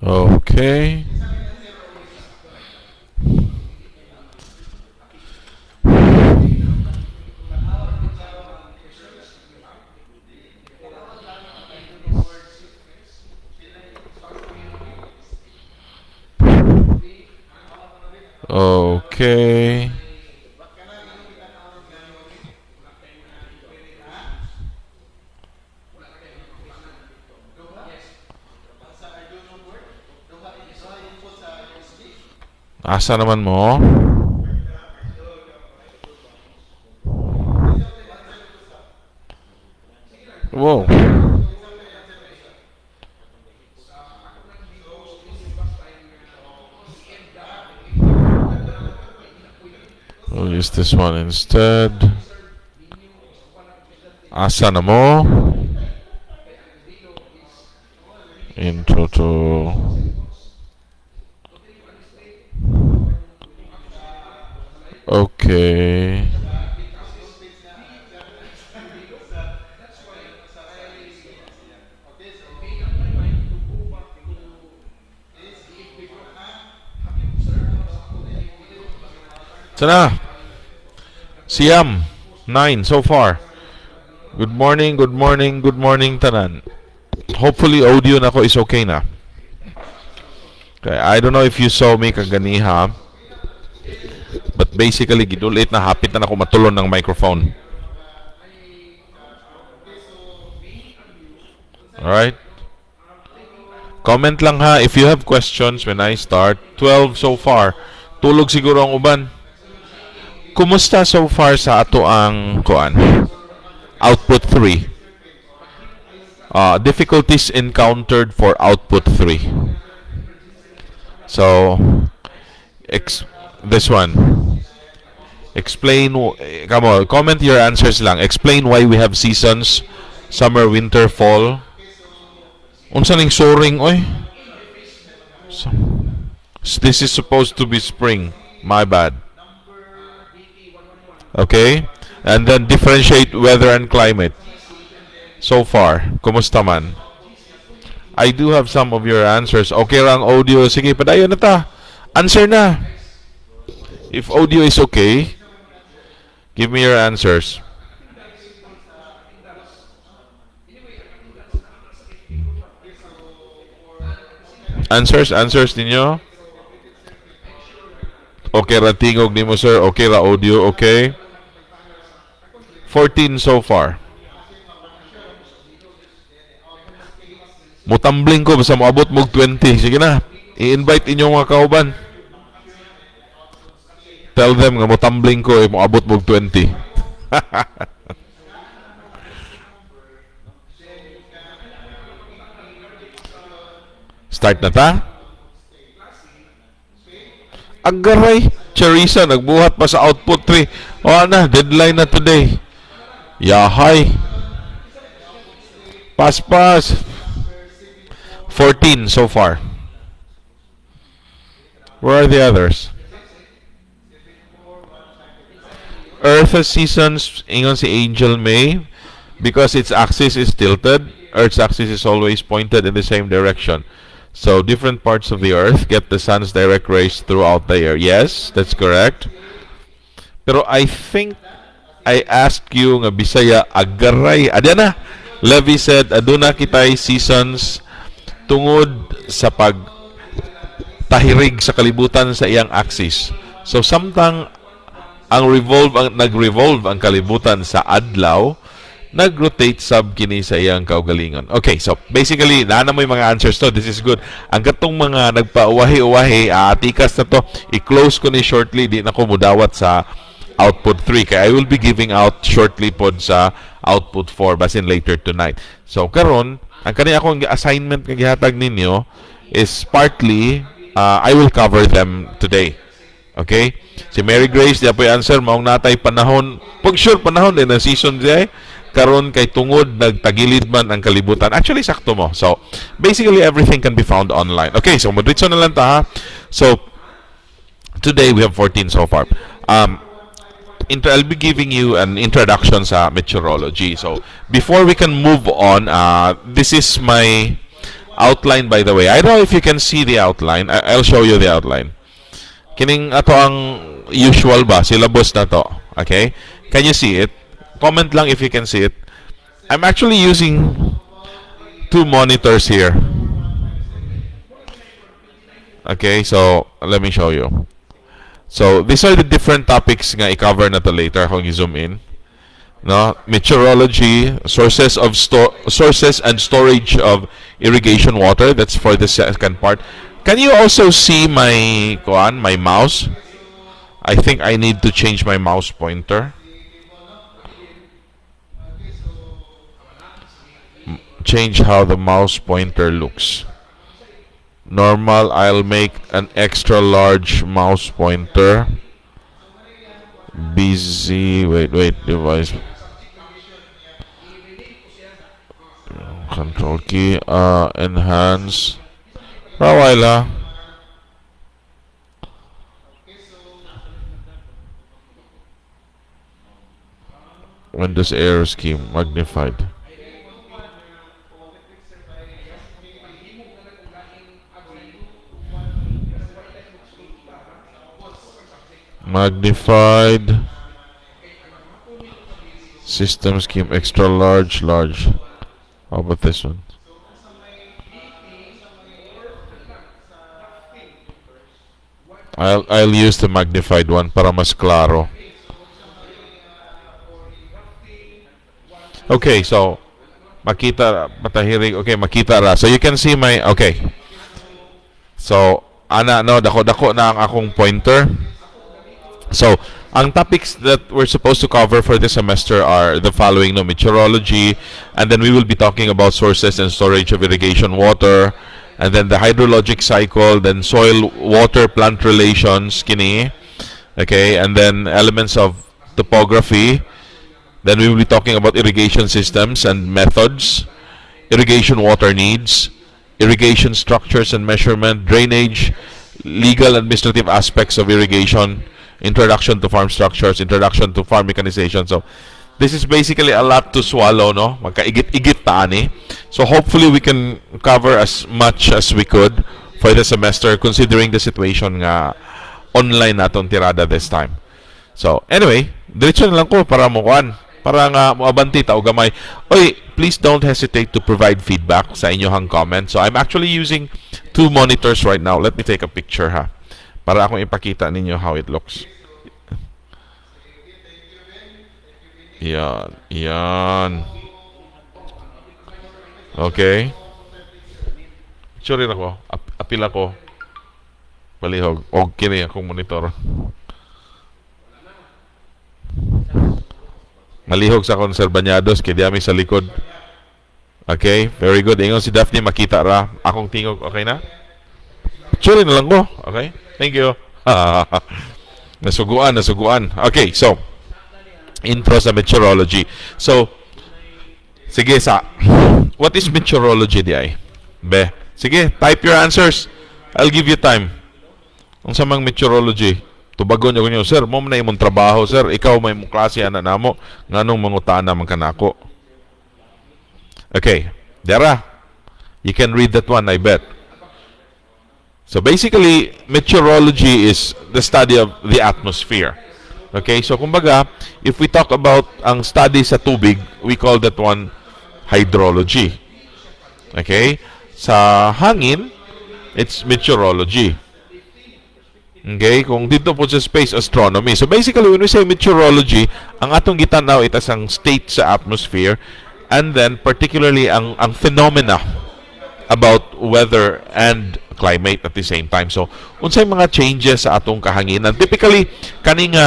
Okay. Okay. Asa naman mo? Wow. We'll use this one instead. Asa na mo? Intro to... Okay. Sana. Siam. 9 so far. Good morning, good morning, good morning, tanan. Hopefully, audio na ko is okay na. Okay, I don't know if you saw me kaganiha. But basically, gidulit na hapit na ako matulon ng microphone. Alright? Comment lang ha if you have questions when I start. 12 so far. Tulog siguro ang uban. Kumusta so far sa ato ang kuan? Output 3. Difficulties encountered for output 3. So, this one. Explain, come on, comment your answers lang. Explain why we have seasons, summer, winter, fall. Unsa ning soaring, oy? So, this is supposed to be spring. My bad. Okay? And then differentiate weather and climate. So far, kumusta man? I do have some of your answers. Okay lang audio. Sige, padayon na ta. Answer na. If audio is okay, give me your answers. Answers ninyo? Okay ra tingog nimo sir. Okay ra audio, okay? 14 so far. Mutambling ko basta moabot mog 20. Sige na. I-invite inyong mga kauban. Tell them nga mutambling ko moabot mog 20. Start na ta? Agaray, Charissa, nagbuhat pa sa output 3. O na, deadline na today. Yahay. Pass. 14 so far. Where are the others? Earth's seasons, ingon si Angel May, because its axis is tilted, Earth's axis is always pointed in the same direction. So different parts of the Earth get the sun's direct rays throughout the year. Yes, that's correct. Pero I think I asked you nga Bisaya agaray. Adya na. Levi said, aduna kitay seasons tungod sa pagtahirig sa kalibutan sa iyang axis. So samtang nag-revolve ang kalibutan sa adlaw, nag-rotate sab kini sa iyang kaugalingon. Okay, so basically, naana mo yung mga answers to. This is good. Ang katong mga nagpa-uwahi-uwahi, tikas na to, i-close ko ni shortly. Di na ko mudawat sa output 3. Kaya I will be giving out shortly pod sa output 4 basin later tonight. So, karon ang kanina akong assignment nga gihatag ninyo is partly, I will cover them today. Okay? Si Mary Grace, di apoy answer, maong natay panahon. Pag sure, panahon din ang season di karon kay tungod nagtagilid man ang kalibutan. Actually, sakto mo. So, basically, everything can be found online. Okay, so modritso na lang ta ha. So, today we have 14 so far. I'll be giving you an introduction sa meteorology. So, before we can move on, this is my outline, by the way. I don't know if you can see the outline. I'll show you the outline. Kining ato ang usual ba? Syllabus na to. Okay? Can you see it? Comment lang if you can see it. I'm actually using two monitors here. Okay, so let me show you. So these are the different topics nga i-cover na to later kung i-zoom in. No, meteorology, sources and storage of irrigation water. That's for the second part. Can you also see my mouse? I think I need to change my mouse pointer. Change how the mouse pointer looks. Normal, I'll make an extra large mouse pointer. Busy, wait, device. Control key, enhance. Rawala. Windows error scheme, magnified. Magnified. System scheme extra large. How about this one? I'll use the magnified one para mas klaro. Okay, so makita matahirig. Okay, makita ra. So you can see my So dako na ang akong pointer. So, ang topics that we're supposed to cover for this semester are the following: meteorology, and then we will be talking about sources and storage of irrigation water, and then the hydrologic cycle, then soil water plant relations, kini, okay, and then elements of topography. Then we will be talking about irrigation systems and methods, irrigation water needs, irrigation structures and measurement, drainage, legal administrative aspects of irrigation, introduction to farm structures, introduction to farm mechanization. So this is basically a lot to swallow, no? Magkaigit-igit ta ani. So hopefully we can cover as much as we could for the semester, considering the situation nga online naton tirada this time. So anyway, diretso na lang ko para nga moabanti ta og gamay. Oy, please don't hesitate to provide feedback sa inyohang comment. So I'm actually using two monitors right now. Let me take a picture ha, para akong ipakita ninyo how it looks. Yan. Okay. Sure rin ako. Apil ako. Palihog. O kini akong monitor. Malihog sa konserbanyados. Kaya sa likod. Okay. Very good. Ingon si Daphne, makita ra. Akong tingog. Okay na? Sure na lang ko. Okay. Thank you. Nasuguan. Okay, so intro sa meteorology. So, sige what is meteorology di ay? Be, sige, type your answers. I'll give you time. Ang samang meteorology, tubagon niyo, sir, mo na imong trabaho, sir. Ikaw may mong klase ana namo, nganong mangutana man kanako. Okay, Dara, you can read that one, I bet. So basically, meteorology is the study of the atmosphere. Okay, so kumbaga, if we talk about ang study sa tubig, we call that one hydrology. Okay? Sa hangin, it's meteorology. Okay? Kung dito po sa space, astronomy. So basically, when we say meteorology, ang atong gitanaw ito ang state sa atmosphere, and then particularly ang phenomena about weather and climate at the same time. So, unsay mga changes sa atong kahanginan? Typically, kaning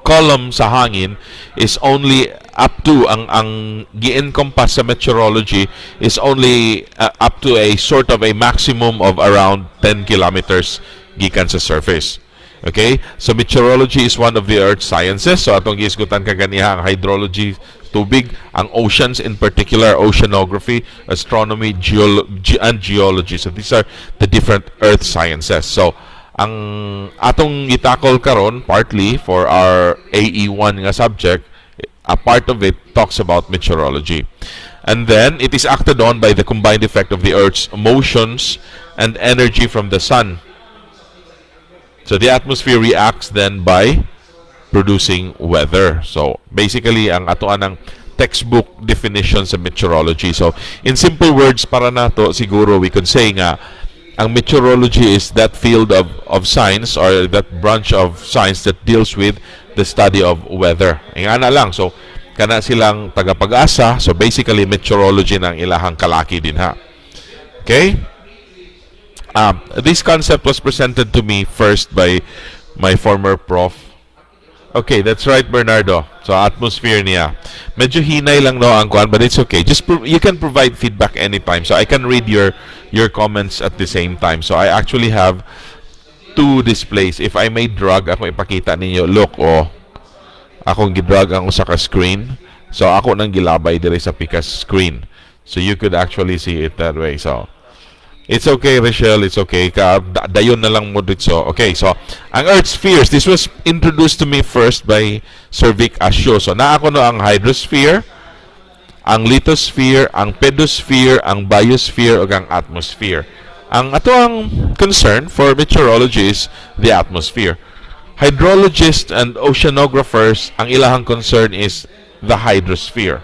column sa hangin is only up to ang gi-encompass sa meteorology is only up to a sort of a maximum of around 10 kilometers gikan sa surface. Okay? So, meteorology is one of the earth sciences. So, atong giisgutan kaganiha ang hydrology, tubig, ang oceans in particular, oceanography, astronomy, and geology. So these are the different earth sciences. So ang atong itakol karon partly for our AE1 nga subject, a part of it talks about meteorology. And then it is acted on by the combined effect of the Earth's motions and energy from the sun. So the atmosphere reacts then by producing weather. So basically, ang atoan ng textbook definition sa meteorology. So in simple words, para nato siguro we could say nga ang meteorology is that field of science or that branch of science that deals with the study of weather. Nga na lang. So kana silang tagapag-asa. So basically meteorology ng ilahang kalaki din ha. Okay? This concept was presented to me first by my former prof. Okay, that's right, Bernardo. So, atmosphere niya. Medyo hinay lang no ang kwan, but it's okay. You can provide feedback anytime. So, I can read your comments at the same time. So, I actually have two displays. If I may drag, ako ipakita ninyo. Look, akong gidrag ang usa ka screen. So, ako nang gilabay dire sa pikas screen. So, you could actually see it that way. So, it's okay, Rachel. It's okay. Dayon na lang mo dito. Okay, so, ang Earth's spheres, this was introduced to me first by Sir Vic Asio. So, naako no ang hydrosphere, ang lithosphere, ang pedosphere, ang biosphere, ug ang atmosphere. Ang ato ang concern for meteorology is the atmosphere. Hydrologists and oceanographers, ang ilahang concern is the hydrosphere.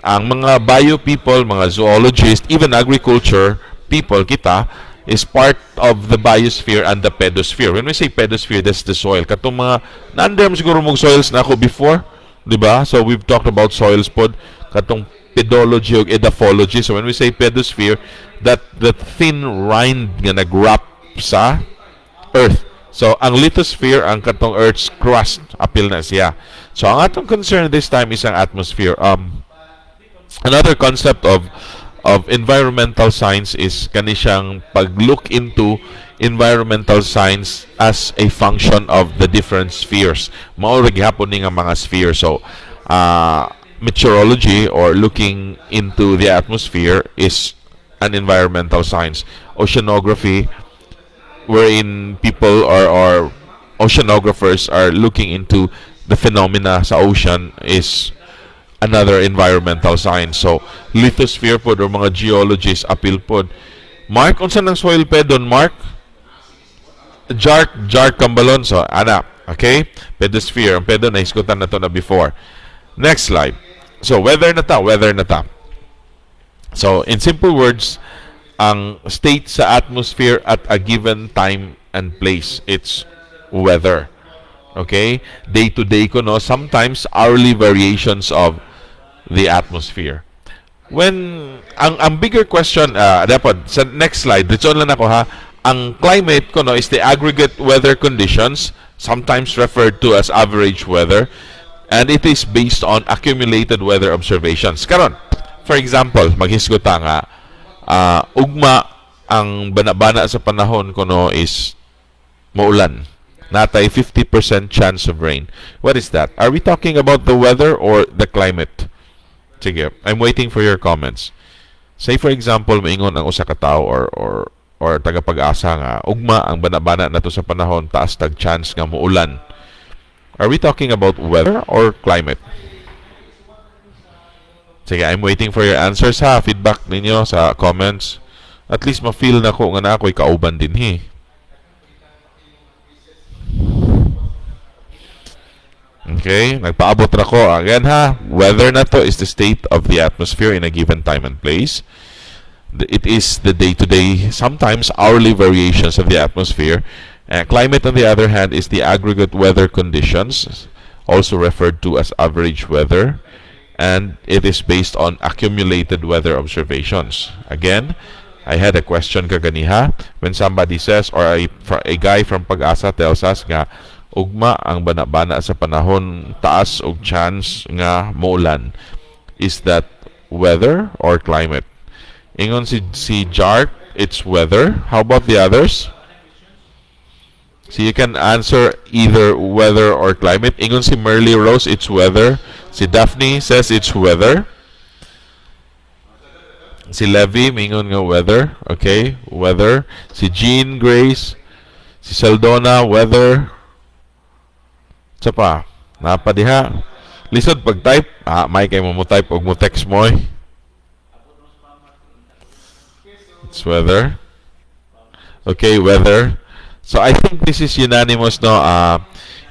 Ang mga bio people, mga zoologists, even agriculture people kita is part of the biosphere and the pedosphere. When we say pedosphere, that's the soil. Katong mga nandam siguro mong soils na ako before, di ba? So we've talked about soils pod, katong pedology o edaphology. So when we say pedosphere, that thin rind nga nag-wrap sa Earth. So ang lithosphere, ang katong Earth's crust, apil na siya. So ang atong concern this time is ang atmosphere. Another concept of environmental science is kani siyang pag-look into environmental science as a function of the different spheres. Mao ra gihapon ni nga mga sphere. So, meteorology or looking into the atmosphere is an environmental science. Oceanography, wherein people or oceanographers are looking into the phenomena sa ocean, is another environmental science. So, lithosphere pod or mga geologists apil pod. Mark, unsa nang soil pedon, Mark? Jark kambalon. So, ana, okay? Pedosphere. Ang pedon na iskutan na to na before. Next slide. So, weather na ta. So, in simple words, ang state sa atmosphere at a given time and place, it's weather. Okay? Day to day ko, no? Sometimes hourly variations of the atmosphere. When ang bigger question dapat sa next slide, dito lang ako ha. Ang climate ko no is the aggregate weather conditions, sometimes referred to as average weather, and it is based on accumulated weather observations. Karon, for example, maghisgota nga ugma ang bana-bana sa panahon ko no is maulan. Natay 50% chance of rain. What is that? Are we talking about the weather or the climate? Sige, I'm waiting for your comments. Say for example, maingon ang usa ka tawo or tagapag-asa nga ugma ang bana-bana nato sa panahon, taas tag chance nga muulan. Are we talking about weather or climate? Sige, I'm waiting for your answers ha. Feedback ninyo sa comments. At least ma-feel na ko nga na ako'y kauban din Okay, nagpaabot na ko. Again ha, weather na to is the state of the atmosphere in a given time and place. It is the day-to-day, sometimes hourly variations of the atmosphere. Climate, on the other hand, is the aggregate weather conditions, also referred to as average weather, and it is based on accumulated weather observations. Again, I had a question kaganiha when somebody says, or a guy from Pag-asa tells us nga, ugma ang bana-bana sa panahon, taas og chance nga maulan. Is that weather or climate? Ingon si Jark, it's weather. How about the others? So you can answer either weather or climate. Ingon si Merly Rose, it's weather. Si Daphne says it's weather. Si Levy, mingon nga weather. Okay, weather. Si Jean Grace, si Saldona, weather. Sa pa, napadiha. Lisod pag-type, may kay mo type og mo text mo. It's weather. Okay, weather. So I think this is unanimous, no?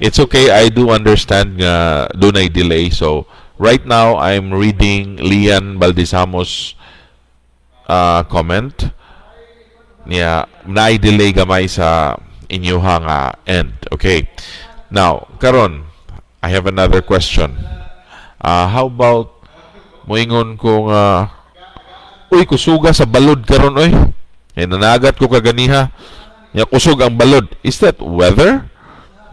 It's okay. I do understand nga dunay delay. So right now I'm reading Lian Baldisamo's comment niya. Na-delay gamay sa inyuha nga end. Okay. Now, karon I have another question. How about moingon ko nga uy kusuga sa balod karon oy. Nanagat ko kaganiha. Ya kusog ang balod. Is that weather?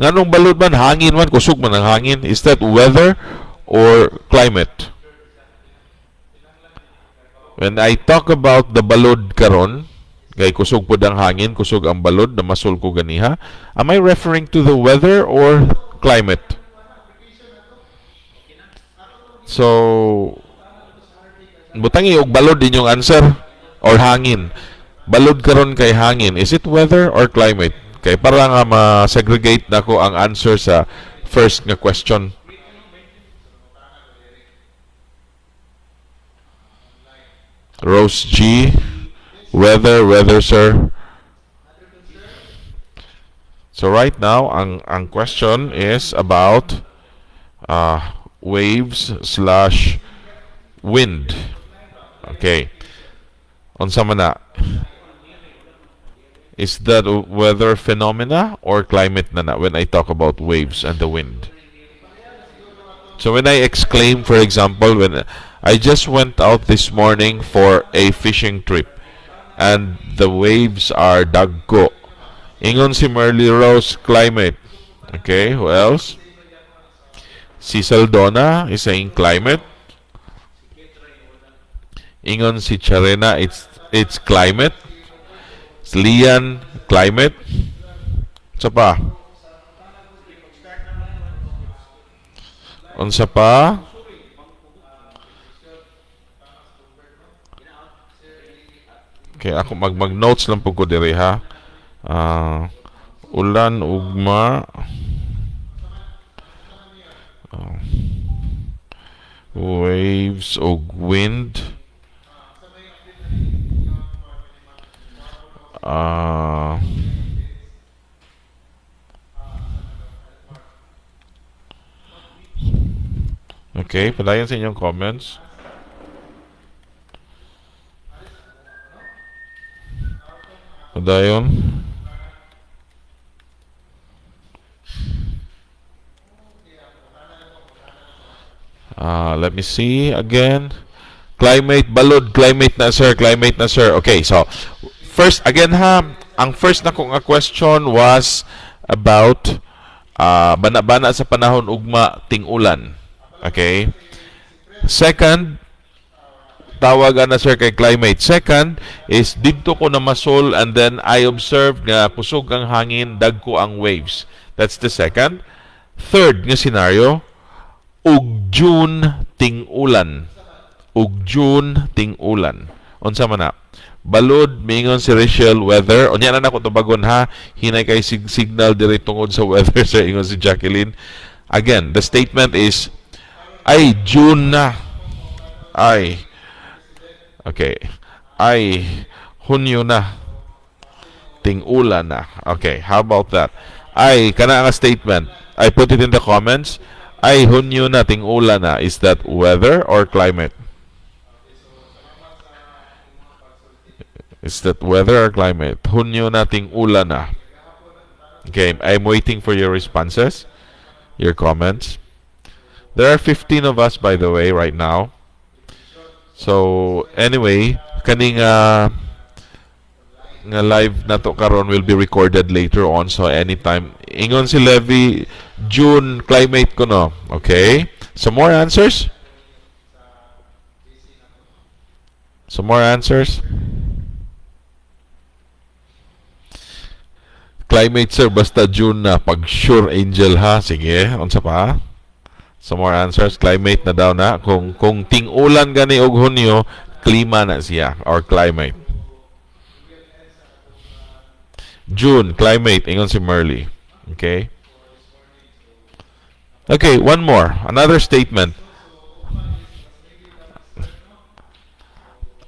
Nganong balod man hangin man kusog man ang hangin. Is that weather or climate? When I talk about the balod karon, kay kusog pud ang hangin, kusog ang balod na masul ko ganiha, am I referring to the weather or climate? So butangi og balod din yung answer or hangin. Balod karon kay hangin. Is it weather or climate? Kay para nga ma-segregate nako ang answer sa first nga question. Rose G, weather, sir. So right now, ang question is about waves slash wind. Okay. Unsa man na? Is that weather phenomena or climate na when I talk about waves and the wind? So when I exclaim, for example, when I just went out this morning for a fishing trip and the waves are dagko. Ingon si Merly Rose, climate. Okay, who else? Si Saldona is saying climate. Ingon si Charena, it's climate. Lian, climate. Unsa pa? Unsa pa? Okay, ako mag-notes lang po ko diri ha. Ulan, ugma. Waves o wind. Okay, padayon sa inyong comments. Padayon. Let me see again. Climate, balod, climate na sir, climate na sir. Okay, so first, again ha, ang first na kong question was about bana-bana sa panahon ugma ting-ulan. Okay? Second, tawagan na sir kay climate. Second is didto ko na masol and then I observed nga pusog ang hangin, dagko ang waves. That's the second. Third nga scenario, ug June ting-ulan. Ug June ting-ulan. Unsa man na? Balod, mingon si Rachel, weather. O niya na ako tubagon ha. Hinay kay signal diri tungod sa weather sa ingon si Jacqueline. Again, the statement is, ay, June na. Ay. Okay. Ay, Hunyo na. Ting-ulan na. Okay, how about that? Ay, kana nga statement. I put it in the comments. Ay, Hunyo na, ting-ulan na. Is that weather or climate? Is that weather or climate? Hunyo nating ulan na. Okay, I'm waiting for your responses, your comments. There are 15 of us, by the way, right now. So, anyway, kaning nga live na to karon will be recorded later on. So, anytime. Ingon si Levy, June, climate ko no. Okay? Some more answers? Some more answers? Climate sir, basta June na. Pag sure angel ha. Sige, unsa pa? Some more answers. Climate na daw na. Kung ting-ulan gani og Hunyo, klima na siya or climate. June, climate. Ingon si Merly. Okay? Okay, one more. Another statement.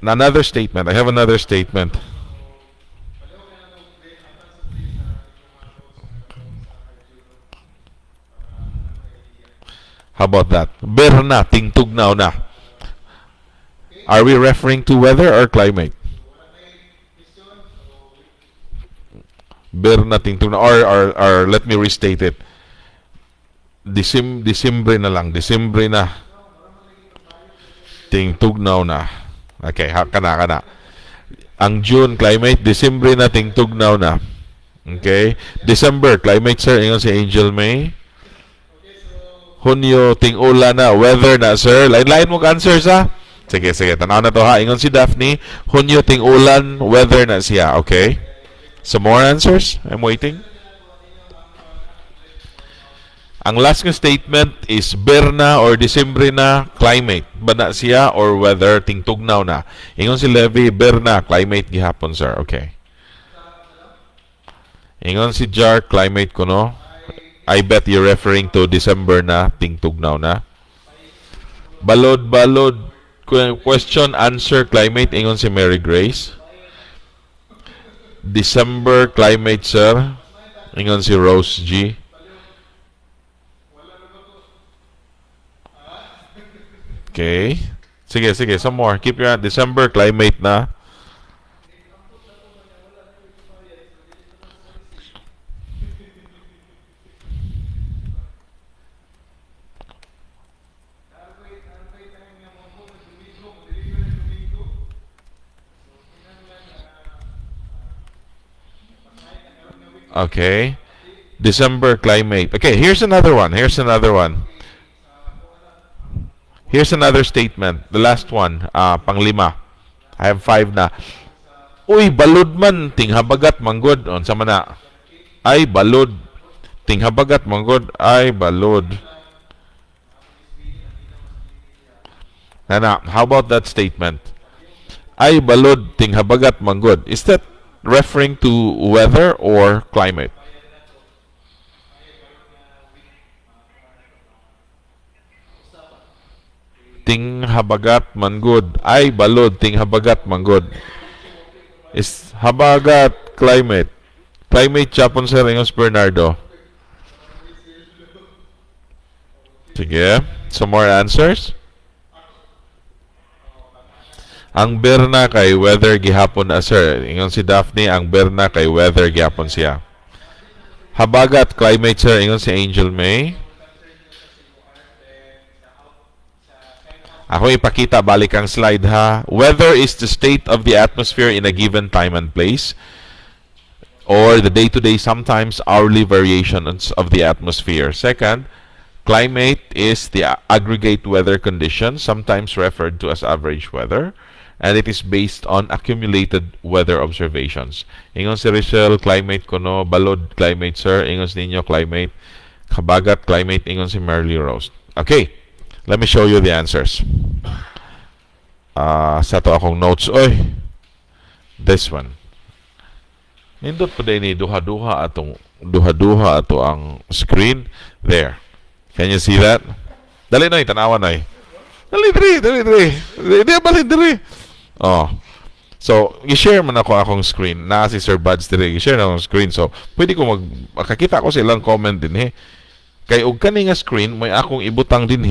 Another statement. I have another statement. How about that? Berna, tingtugnaw na. Are we referring to weather or climate? Berna, tingtugnaw. Or let me restate it. Disimbre na lang. Disimbre na. Tingtugnaw na. Okay, kana. Ang June, climate. Disimbre na, tingtugnaw na. Okay? December, climate, sir. Ingon si Angel May. Hunyo, ting-ula na. Weather na, sir. Line-line mo answers, ha? Sige. Tanaw na to, ha? Ingon si Daphne. Hunyo, ting-ulan. Weather na siya. Okay? Some more answers? I'm waiting. Ang last ng statement is Berna or Disimbre na, climate. Bana siya or weather, tingtugnaw na. Ingon si Levi, Berna, climate gihapon, sir. Okay. Ingon si Jar, climate ko, no? I bet you're referring to December na, tingtugnaw na. Balod. Question, answer, climate. Ingon si Mary Grace. December, climate, sir. Ingon si Rose G. Okay. Sige. Some more. Keep your December, climate na. Okay. December, climate. Okay, here's another one. Here's another statement. The last one, panglima. I have 5 na. Uy, balod man, tinghabagat manggod. Unsa man na? Ay, balod. Tinghabagat manggod. Ay, balod. Nana, how about that statement? Ay, balod, tinghabagat manggod. Is that referring to weather or climate? Ting habagat manggod. Ay balod ting habagat manggod. Is habagat climate. Climate Japon sir Ingos Bernardo. Sige. Some more answers? Ang Berna kay weather gihapon na sir. Ingon si Daphne, ang Berna kay weather gihapon siya. Habagat climate sir. Ingon si Angel May. Ako ipakita, balik ang slide ha. Weather is the state of the atmosphere in a given time and place, or the day-to-day, sometimes hourly variations of the atmosphere. Second, climate is the aggregate weather conditions, sometimes referred to as average weather, and it is based on accumulated weather observations. Ingon si Rachel, climate ko no. Balod, climate sir. Ingon si ninyo, climate. Kabagat, climate. Ingon si Merly Rose. Okay. Let me show you the answers. Sa to akong notes. Oy. This one. Nindot pa din ni duha-duha ato ang screen. There. Can you see that? Dali na, tanawan na. Dali diri. Hindi balin diri. Oh. So, i-share man ako akong screen. Na si Sir Buds diri. I-share na akong screen. So, pwede ko makakita ko silang comment din Kay og kani nga screen may akong ibutang din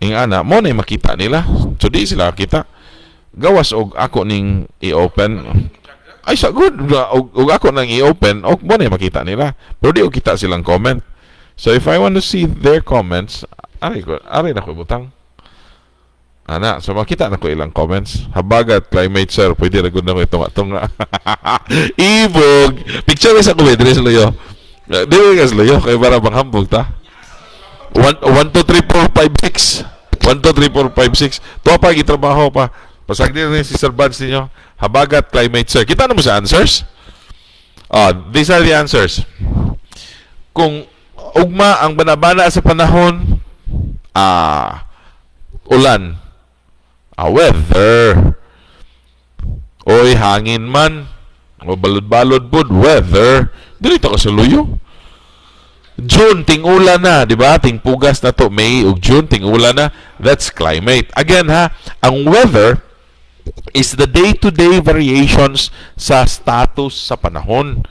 ana mo na makita nila. So di sila kita. Gawas og ako ning i-open. Ay sa good og ako nang i-open og mo na makita nila. Pero di og kita silang comment. So if I want to see their comments, ari na ko ibutang. Ana, so makita na ko ilang comments. Habagat climate sir, pwede ra gud na ko itong ibog. Picture sa ko diri sa loyo. Dili ka sa loyo kay para bang hambog ta. 1 2 3 4 5 6 1 2 3 4 5 6 to pa gitrabaho pa pasag din si Sir Buds ninyo. Habagat climate sir. Kita na mo sa answers. These are the answers. Kung ugma ang banabana sa panahon, ulan, weather. Oy hangin man o balod-balod pod, weather. Dili ta ka sa luyo. June, ting-ulan na, di ba? Ting-pugas na to. May ug June, ting-ulan na. That's climate. Again ha, ang weather is the day-to-day variations sa status sa panahon.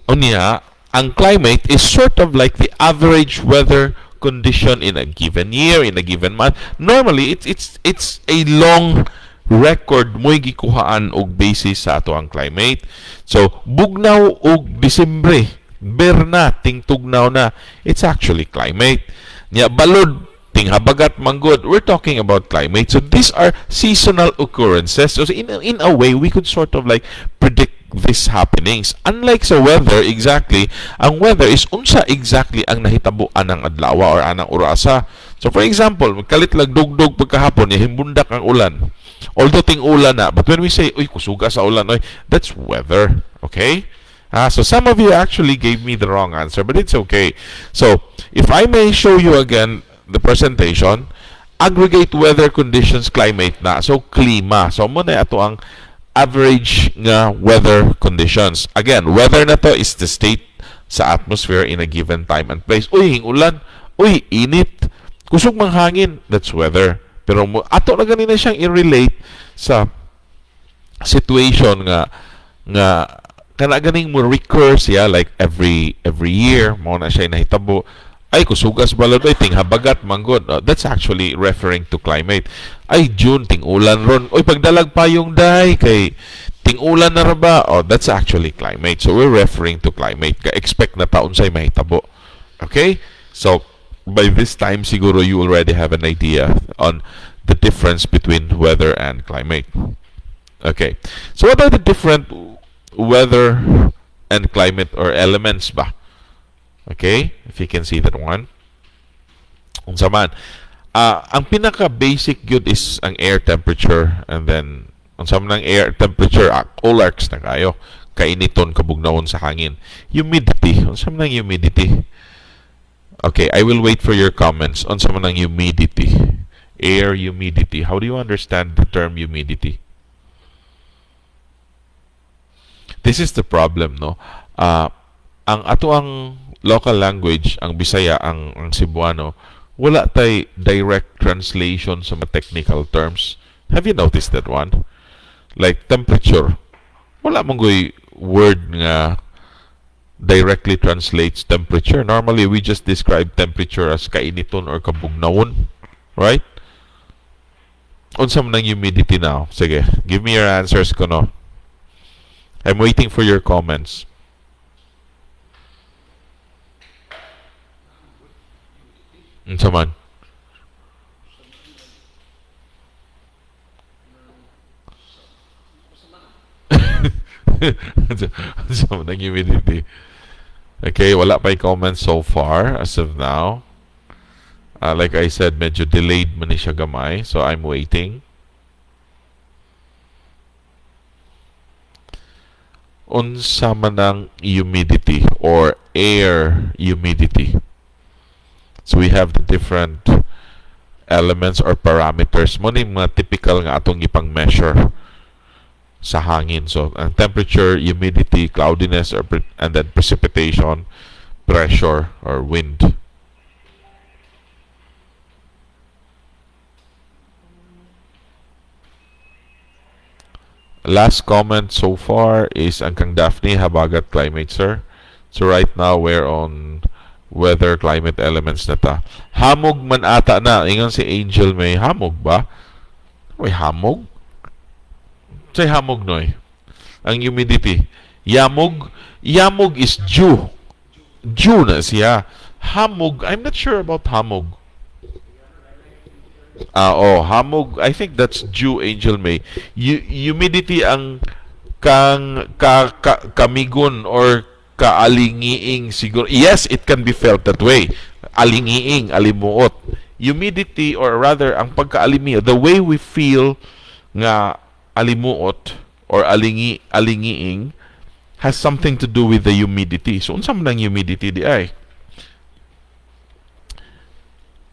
Unya, ang climate is sort of like the average weather condition in a given year, in a given month. Normally, it's a long record mo'y gikuhaan og basis sa ato ang climate. So, bugnaw og Disembre, berna, tingtugnaw na, it's actually climate. Nya balod, tinghabagat manggod, we're talking about climate. So, these are seasonal occurrences. So, in a way, we could sort of like predict these happenings. Unlike sa weather, exactly, ang weather is unsa exactly ang nahitabuan ng adlaw or anang orasa. So, for example, magkalit lang dugdog pagkahapon, himbundak ang ulan. Although ting ulan na, but when we say, uy, kusuga sa ulan, oy, that's weather. Okay? So some of you actually gave me the wrong answer, but it's okay. So, if I may show you again the presentation, aggregate weather conditions, climate na. So, klima. So, muna ito ang average nga weather conditions. Again, weather na to is the state sa atmosphere in a given time and place. Uy, ulan. Uy, init. Kusog mang hangin. That's weather. Pero ato na ganina siyang i-relate sa situation nga kana ganing mo recur siya like every year mo na siya nahitabo. Ay kusugas balod ay tinghabagat manggod. That's actually referring to climate. Ay June ting-ulan ron. Oy pagdalag payong day kay ting-ulan na ra ba? That's actually climate. So we're referring to climate. Ka expect na taon say mahitabo. Okay? So by this time siguro you already have an idea on the difference between weather and climate. Okay. So what are the different weather and climate or elements ba? Okay? If you can see that one. Unsa man. Ang pinaka basic good is ang air temperature, and then unsa man ang air temperature, colarks na kayo. Kainiton kabugnawon sa hangin. Humidity. Unsa man ang humidity? Okay, I will wait for your comments on some ng humidity. Air humidity. How do you understand the term humidity? This is the problem, no? Ang ato ang local language, ang Bisaya, ang Cebuano, wala tay direct translation sa mga technical terms. Have you noticed that one? Like temperature. Wala mong word nga directly translates temperature. Normally, we just describe temperature as kainiton or kabugnawon. Right? Unsa man ang humidity now? Sige, give me your answers kuno. I'm waiting for your comments. Unsa man? Unsa man ang humidity? Okay, wala pa comments so far as of now. Like I said, medyo delayed man ni siya gamay, so I'm waiting. Unsa man ang humidity or air humidity? So we have the different elements or parameters. Mo ni mga typical nga atong ipang measure sa hangin. So, ang temperature, humidity, cloudiness, and then precipitation, pressure, or wind. Last comment so far is ang kang Daphne, habagat climate, sir. So, right now, we're on weather, climate elements na ta. Hamog man ata na. Ingon si Angel, may hamog ba? May hamog? Say hamog noy. Ang humidity. Yamog. Yamog is dew. Dew na siya. Hamog. I'm not sure about hamog. Hamog. I think that's dew, Angel May. Humidity ang kamigon or kaalingiing siguro. Yes, it can be felt that way. Alingiing, alimuot. Humidity or rather ang pagkaalimi, the way we feel nga alimuot or alingiing has something to do with the humidity. So, unsa man ang humidity di ay?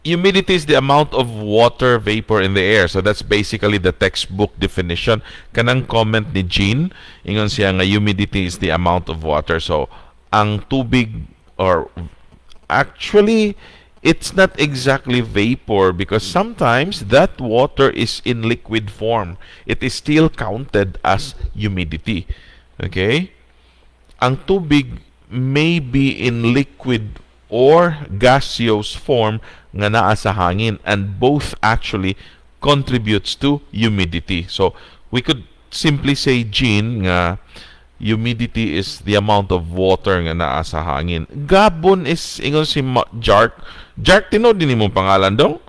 Humidity is the amount of water vapor in the air. So, that's basically the textbook definition. Kanang comment ni Jean, ingon siya nga humidity is the amount of water. So, ang tubig or actually it's not exactly vapor because sometimes that water is in liquid form. It is still counted as humidity. Okay? Ang tubig may be in liquid or gaseous form nga naa sa hangin, and both actually contributes to humidity. So we could simply say, Gene, nga humidity is the amount of water nga naa sa hangin. Gabon is ingon si Jark. Jark, tinod din mo pangalan dong?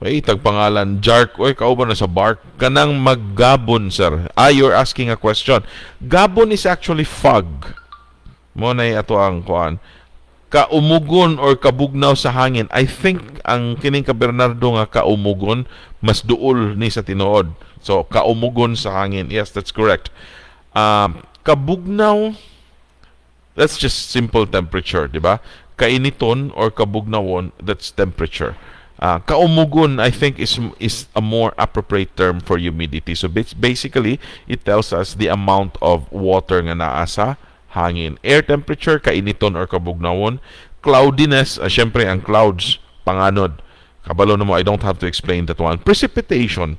Ay, tagpangalan Jark. Oy, kauban na sa bark. Kanang maggabon, sir. You're asking a question. Gabon is actually fog. Mo na ato ang kuan. Kaumugon or kabugnaw sa hangin. I think ang kining ka Bernardo nga kaumugon mas duol ni sa tinuod. So kaumugon sa hangin. Yes, that's correct. Kabugnaw, that's just simple temperature, di ba? Kainiton or kabugnawon, that's temperature. Kaumugon, I think, is a more appropriate term for humidity. So basically, it tells us the amount of water nga naa sa hangin. Air temperature, kainiton or kabugnawon. Cloudiness, syempre ang clouds, panganod. Kabalo na mo, I don't have to explain that one. Precipitation.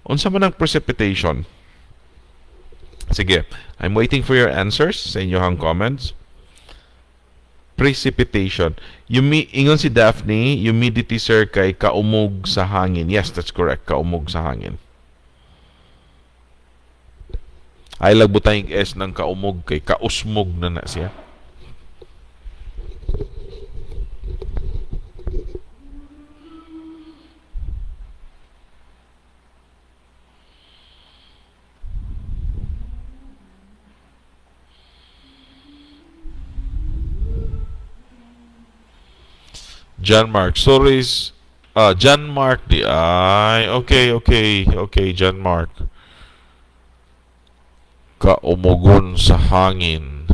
Unsa man ang precipitation? Sige, I'm waiting for your answers sa inyong comments. Precipitation. Ingon si Daphne, humidity, sir, kay kaumog sa hangin. Yes, that's correct. Kaumog sa hangin. Ay lagbutay yung S ng kaumog kay kausmog na siya. John Mark. Sorry. John Mark. Okay, John Mark. Kaumugon sa hangin.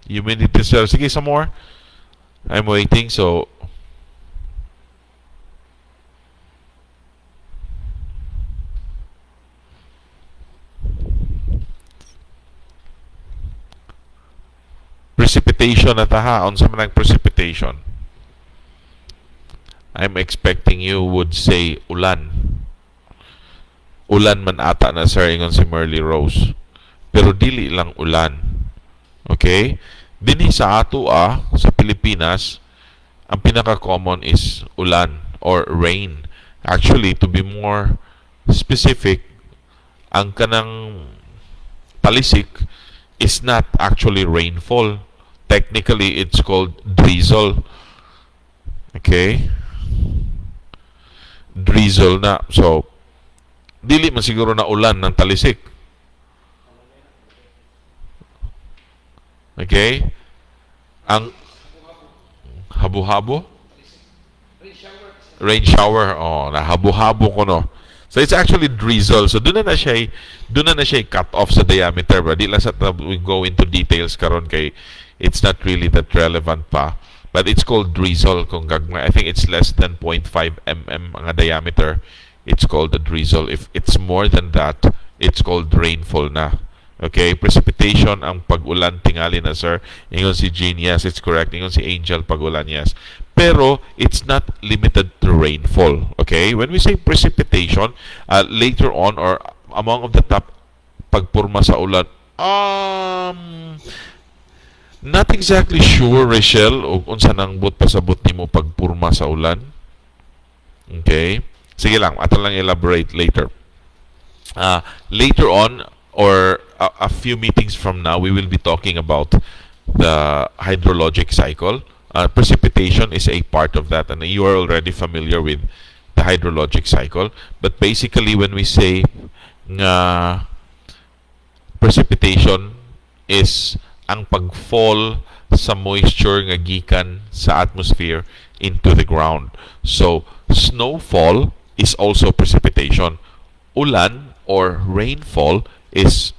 Humidity, sir. Sige, some more. I'm waiting. So, precipitation at ha. Unsa man ang precipitation? I'm expecting you would say ulan. Ulan man ata na, sir, ingon si Merly Rose. Pero dili lang ulan. Okay? Dinhi sa ato sa Pilipinas, ang pinaka-common is ulan or rain. Actually, to be more specific, ang kanang talisik is not actually rainfall. Technically, it's called drizzle. Okay? Drizzle na. So, dili man siguro na ulan ng talisik. Okay? Ang habo-habo? Rain shower. Oh, nahabo-habo ko no. So it's actually drizzle. So doon na siya cut off sa diameter, bro. Di lang sa we go into details karon kay it's not really that relevant pa. But it's called drizzle kung gagmay. I think it's less than 0.5 mm ang diameter. It's called the drizzle. If it's more than that, it's called rainfall na. Okay, precipitation ang pag-ulan tingali na, sir. Ingon si Jean, yes, it's correct. Ingon si Angel, pag-ulan, yes. Pero it's not limited to rainfall. Okay, when we say precipitation, later on or among of the top pagpurma sa ulan, not exactly sure, Rachel, o unsa nang but pasabot nimo pagpurma sa ulan. Okay, sige lang, ato lang elaborate later. Later on, or a few meetings from now, we will be talking about the hydrologic cycle. Precipitation is a part of that, and you are already familiar with the hydrologic cycle. But basically, when we say nga precipitation is ang pagfall sa moisture nga gikan sa atmosphere into the ground. So, snowfall is also precipitation. Ulan or rainfall is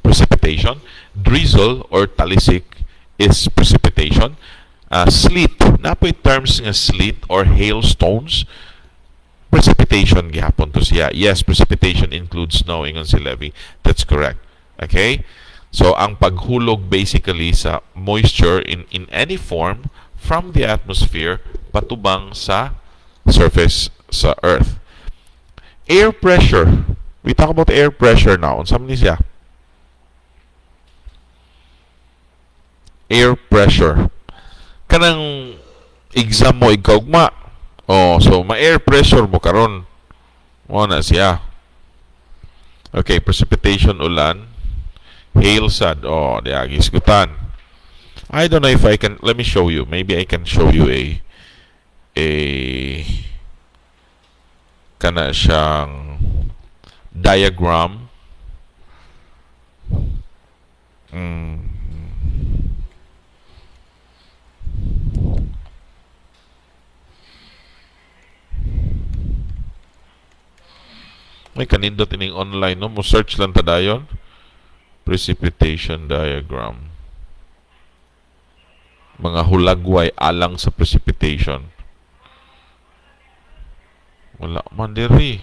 precipitation. Drizzle or talisik is precipitation. Sleet, napoy terms nga sleet or hailstones, precipitation gihapon to siya. Yes, precipitation includes snow, ingon si Levy. That's correct. Okay? So, ang paghulog basically sa moisture in any form from the atmosphere patubang sa surface sa Earth. Air pressure. We talk about air pressure now. Unsa man ni siya? Air pressure. Kanang exam mo igkaugma. Oh, so ma-air pressure mo karon. Mo na siya. Okay, precipitation ulan. Hail sad. Oh, diagi isgutan. I don't know if I can, let me show you. Maybe I can show you a kana siyang diagram. May kanindot ining online, no? Mo search lang ta dayon. Precipitation diagram. Mga hulagway alang sa precipitation. Wala man diri.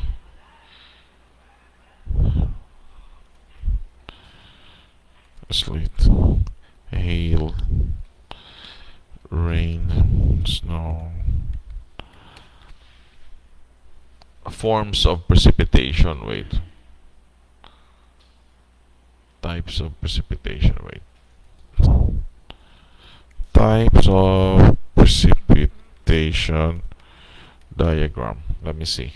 Sleet, hail, rain, snow. Forms of precipitation. Wait. Types of precipitation. Wait. Types of precipitation diagram. Let me see.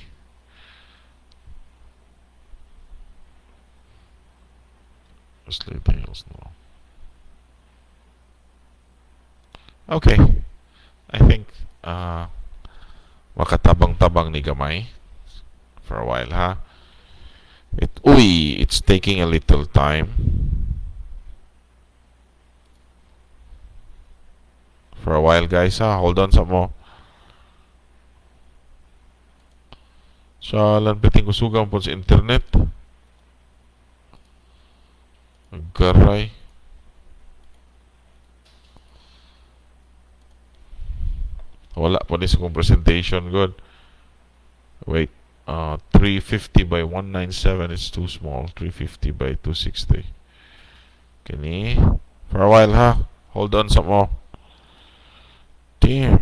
Sleet, hail, snow. Okay. I think makatabang-tabang ni gamay for a while, ha? It's taking a little time. For a while, guys, ha? Hold on sa mo. Sa lanpiting kusugang po sa internet. Garay. Wala pa din sa kong presentation. Good. Wait. 350 by 197 is too small. 350 by 260. Kini. For a while, ha? Hold on some more. Damn.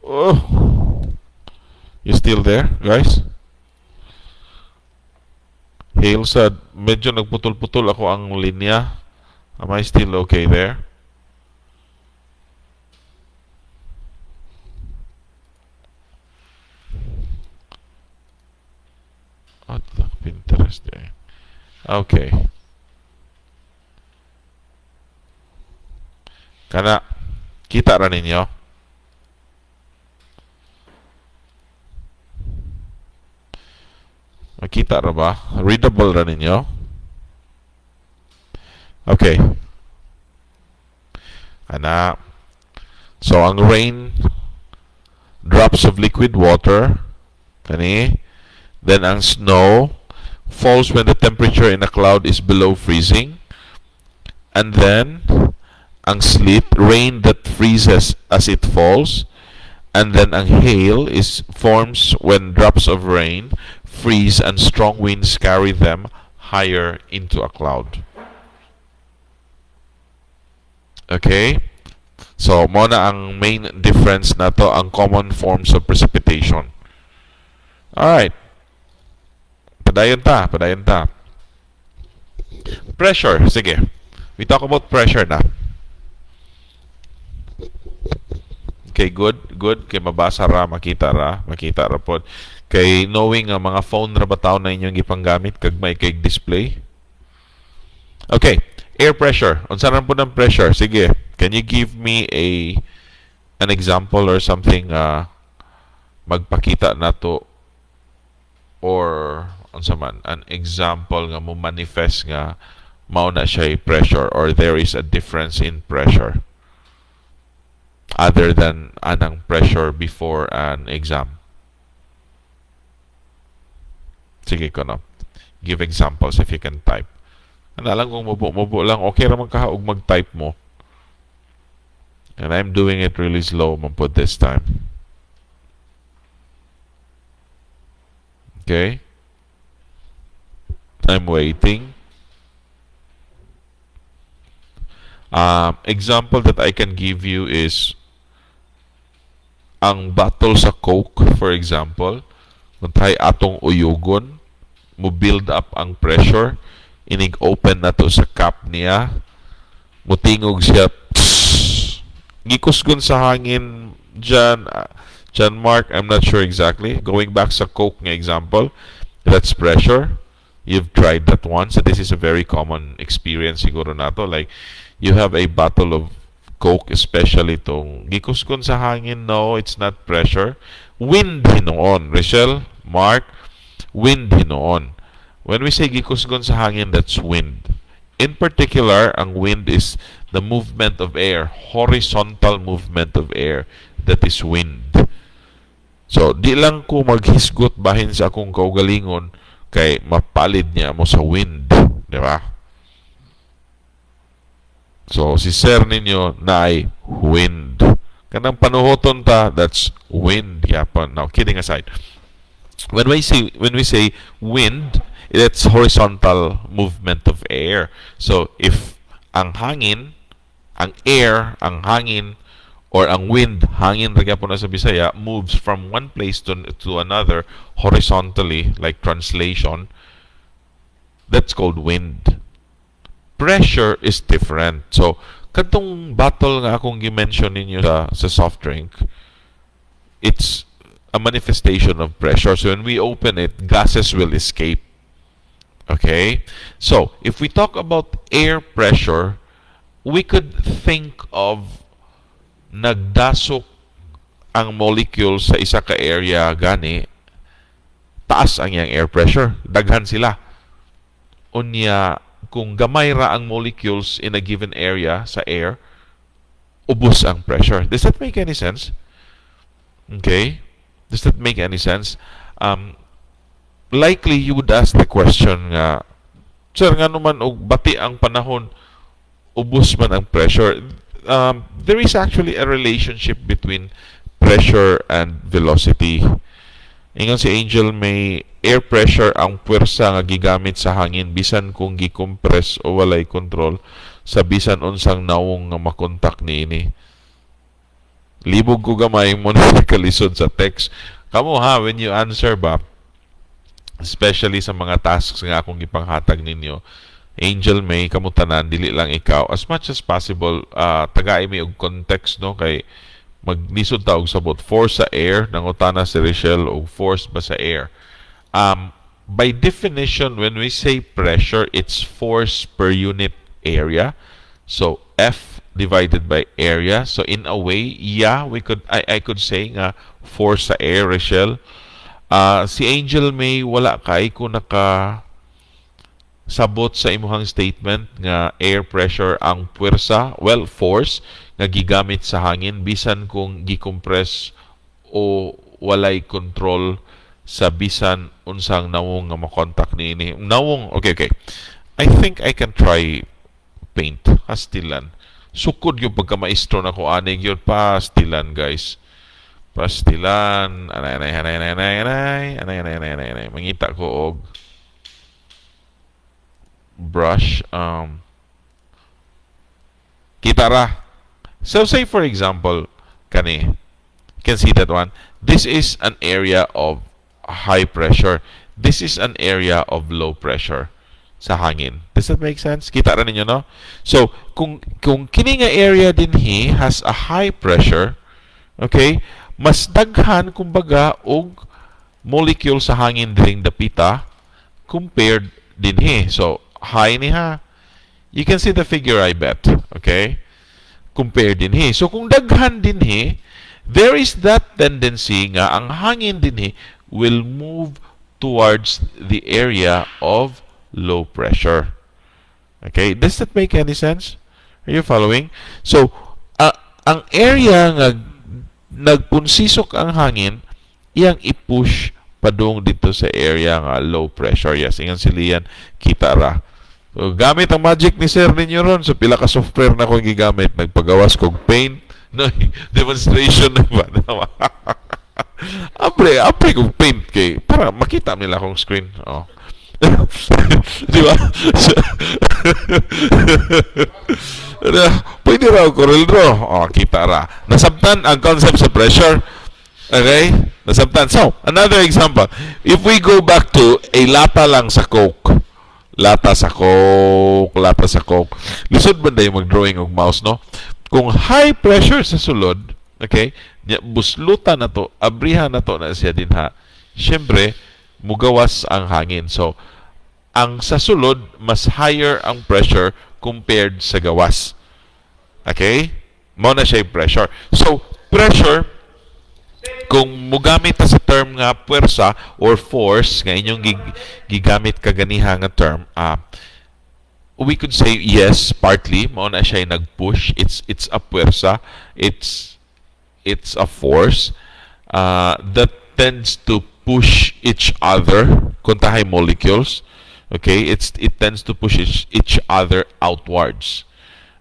Oh. You still there, guys? Hail sad. Medyo nagputol-putol ako ang linya. Am I still okay there? What the Pinterest eh? Okay. Kana, kita ra ninyo? Makita ra ba? Readable ra ninyo? Okay. Ana. So, ang rain, drops of liquid water, kani. Then, ang snow falls when the temperature in a cloud is below freezing. And then, ang sleet, rain that freezes as it falls. And then, ang hail forms when drops of rain freeze and strong winds carry them higher into a cloud. Okay? So, mo na ang main difference na to, ang common forms of precipitation. Alright. Padayon ta. Pressure. Sige. We talk about pressure na. Okay, good. Kay mabasa ra, makita ra po. Kay knowing nga mga phone ra bataw na inyong gipanggamit kag may kay display. Okay, air pressure. Unsa ra po ng pressure? Sige. Can you give me an example or something magpakita nato or unsa man an example nga mo manifest nga mao na siya pressure or there is a difference in pressure other than anang pressure before an exam. Sige ko na. Give examples if you can type. Ano lang kung mubo lang, okay raman kahaog mag-type mo. And I'm doing it really slow man po this time. Okay? I'm waiting. Example that I can give you is ang bottle sa Coke, for example. Kung tayo atong uyugon, mo build up ang pressure, inig-open na to sa cap niya, mutingog siya, gikusgon sa hangin dyan, John Mark, I'm not sure exactly. Going back sa Coke nga example, that's pressure. You've tried that once. So this is a very common experience siguro nato. Like, you have a bottle of Coke, especially tong gikusgon sa hangin. No, it's not pressure. Wind hinoon. Rachel, Mark, wind hinoon. When we say gikusgon sa hangin, that's wind. In particular, ang wind is the movement of air, horizontal movement of air. That is wind. So, di lang ko maghisgot bahin sa akong kaugalingon kay mapalid niya mo sa wind. Di ba? So, si sir ninyo na ay wind. Kanang panuhoton ta, that's wind. Yapon. Now, kidding aside. When we say wind, it's horizontal movement of air. So, if ang hangin, ang air, ang hangin, or ang wind, hangin ragya po na sa Bisaya, moves from one place to another horizontally, like translation, that's called wind. Pressure is different. So, katong bottle nga akong gi-mention ninyo sa soft drink, it's a manifestation of pressure. So, when we open it, gases will escape. Okay? So, if we talk about air pressure, we could think of nagdasok ang molecule sa isa ka area gani, taas ang iyang air pressure, daghan sila. Unya, kung gamay ra ang molecules in a given area sa air, ubos ang pressure. Does that make any sense? Okay? Does that make any sense? Likely you would ask the question nga, sir, nga naman og bati ang panahon, ubos man ang pressure. There is actually a relationship between pressure and velocity. Ingon si Angel, may air pressure ang puwersa nga gigamit sa hangin bisan kung gi-compress o walay control sa bisan unsang nawong nga makontak niini. Libog ko gamay mo na kalisod sa text. Kamo ha, when you answer ba, especially sa mga tasks nga akong gipanghatag ninyo, Angel May, kamutanan, dili lang ikaw. As much as possible, tagaay may og context, no? Kay maglisod ta og sabot. Force sa air, nangutana si Rachel, o force ba sa air? By definition, when we say pressure, it's force per unit area. So, F divided by area. So, in a way, yeah, I could say nga force sa air, Rachel. Si Angel May, wala kay ko sabot sa imuhang statement nga air pressure ang puwersa, well, force nga gigamit sa hangin bisan kung gicompress o walay control sa bisan unsang nawong nga makontak niini. Nawong, okay. I think I can try paint. Pastilan. Sukod yung pagka-maestro na ko anig yun. Pastilan, guys. Pastilan. Anay. Mangita ko og brush. Kita ra. So, say for example, kani, you can see that one. This is an area of high pressure. This is an area of low pressure sa hangin. Does that make sense? Kita ra ninyo, no? So, kung kini nga area dinhi has a high pressure, okay, mas daghan kumbaga og molecule sa hangin diring dapita compared dinhi. So, high niha. You can see the figure, I bet. Okay? Compare dinhi. So, kung daghan dinhi, there is that tendency nga ang hangin dinhi will move towards the area of low pressure. Okay? Does that make any sense? Are you following? So, ang area nga nagpunsisok ang hangin, iyang i-push padung dito sa area nga low pressure. Yes, ingan si Lian, kita ra. So, gamit ang magic ni sir ninyo ron. So, pila ka software na akong gigamit. Nagpagawas kong paint. No, demonstration na ba? apre kong paint kay para makita nila akong screen. Oh. Di ba? Pwede raw Corel Draw. O, kita ra. Nasabtan ang concept sa pressure. Okay? Nasabtan. So, another example. If we go back to a lata lang sa Coke. Lata sa Coke, lata sa Coke. Lisod ba na yung mag-drawing og mouse, no? Kung high pressure sa sulod, okay, buslutan na to, abrihan na to na siya din ha. Siyempre, mugawas ang hangin. So, ang sa sulod, mas higher ang pressure compared sa gawas. Okay? Mo na siya yung pressure. So, pressure, kung mugamit ta sa term nga puwersa or force nga inyong gigamit kaganiha nga term, we could say yes, partly mao na siya nag-push. It's a puwersa, it's a force that tends to push each other kung tahay molecules. Okay, it tends to push each other outwards.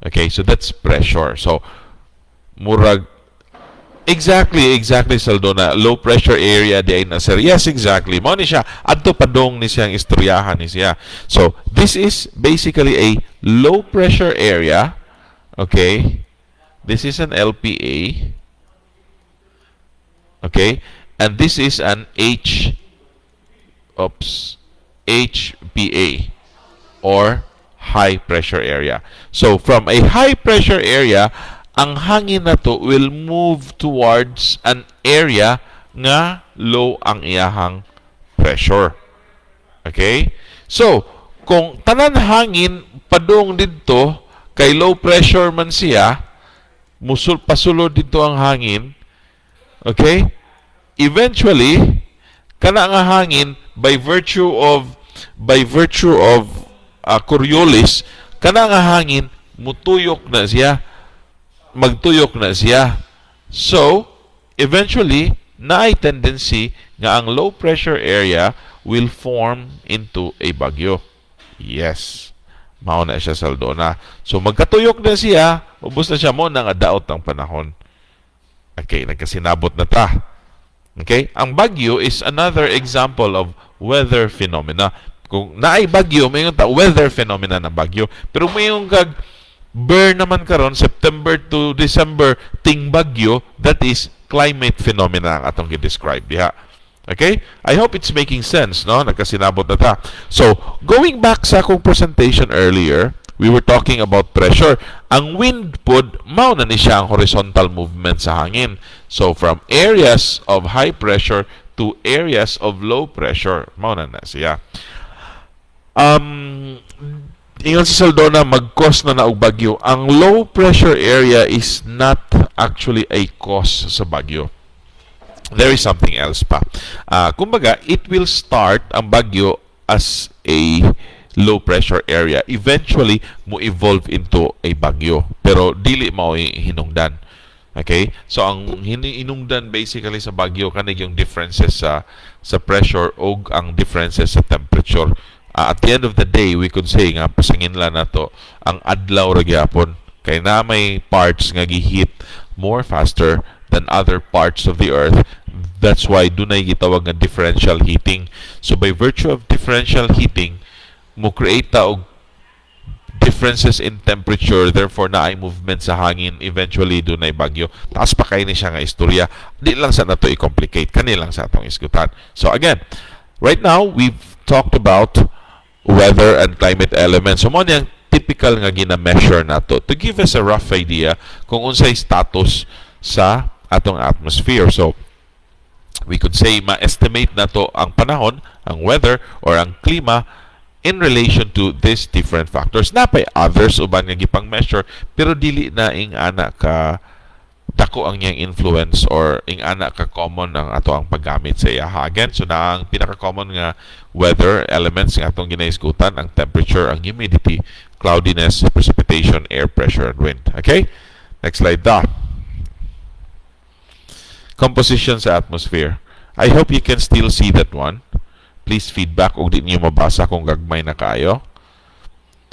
Okay, so that's pressure. So murag exactly Saldona, low pressure area di ay nasir. Yes, exactly, mo ni siya adto padong ni siyang istoryahan ni siya. So this is basically a low pressure area. Okay, this is an LPA. Okay, and this is an HPA or high pressure area. So from a high pressure area, ang hangin na to will move towards an area nga low ang iyahang pressure. Okay? So, kung tanan hangin padung didto kay low pressure man siya, pasulod dito ang hangin, okay? Eventually, kana nga hangin by virtue of Coriolis, kana nga hangin mutuyok na siya, magtuyok na siya. So, eventually, naay tendency nga ang low pressure area will form into a bagyo. Yes. Mao na siya, Saldona. So, magkatuyok na siya, ubos na siya mo nang adaot ang panahon. Okay, nagkasinabot na ta. Okay? Ang bagyo is another example of weather phenomena. Kung naay bagyo, may yung weather phenomena na bagyo. Pero may yung burn naman karon September to December ting bagyo, that is climate phenomena ang atong gi-describe diha. Okay? I hope it's making sense, no? Nagkasinabot na ta. So, going back sa akong presentation earlier, we were talking about pressure. Ang wind pod, mao na ni siya ang horizontal movement sa hangin. So, from areas of high pressure to areas of low pressure, mao na siya. Ingon si Saldona, mag-cause na og bagyo. Ang low pressure area is not actually a cause sa bagyo. There is something else pa. Kumbaga, it will start ang bagyo as a low pressure area. Eventually, mo evolve into a bagyo. Pero dili mao hinungdan. Okay? So, ang hinungdan basically sa bagyo, kanig yung differences sa pressure o ang differences sa temperature. At the end of the day, we could say nga pasangin lang nato ang adlaw ra gyapon kay na may parts nga gi-heat more faster than other parts of the earth. That's why dunay gitawag nga differential heating. So by virtue of differential heating, mo create ta og differences in temperature, therefore naay movement sa hangin, eventually dunay bagyo. Taas pa kay ni siya nga istorya. Di lang sa nato i-complicate, kani lang sa atong isgutan. So again, right now we've talked about weather and climate elements. So, mo niyang typical nga gina-measure nato to give us a rough idea kung unsay status sa atong atmosphere. So, we could say ma-estimate nato ang panahon, ang weather, or ang klima in relation to these different factors. Napay others uban nga gipang measure, pero dili na ing ana ka dako ang niyang influence or ing ana ka common ang ato ang paggamit sa iya. Again, so na ang pinaka-common nga weather elements nga atong ginaisgutan, ang temperature, ang humidity, cloudiness, precipitation, air pressure, and wind. Okay? Next slide da. Composition sa atmosphere. I hope you can still see that one. Please feedback kung di niyo mabasa kung gagmay na kayo.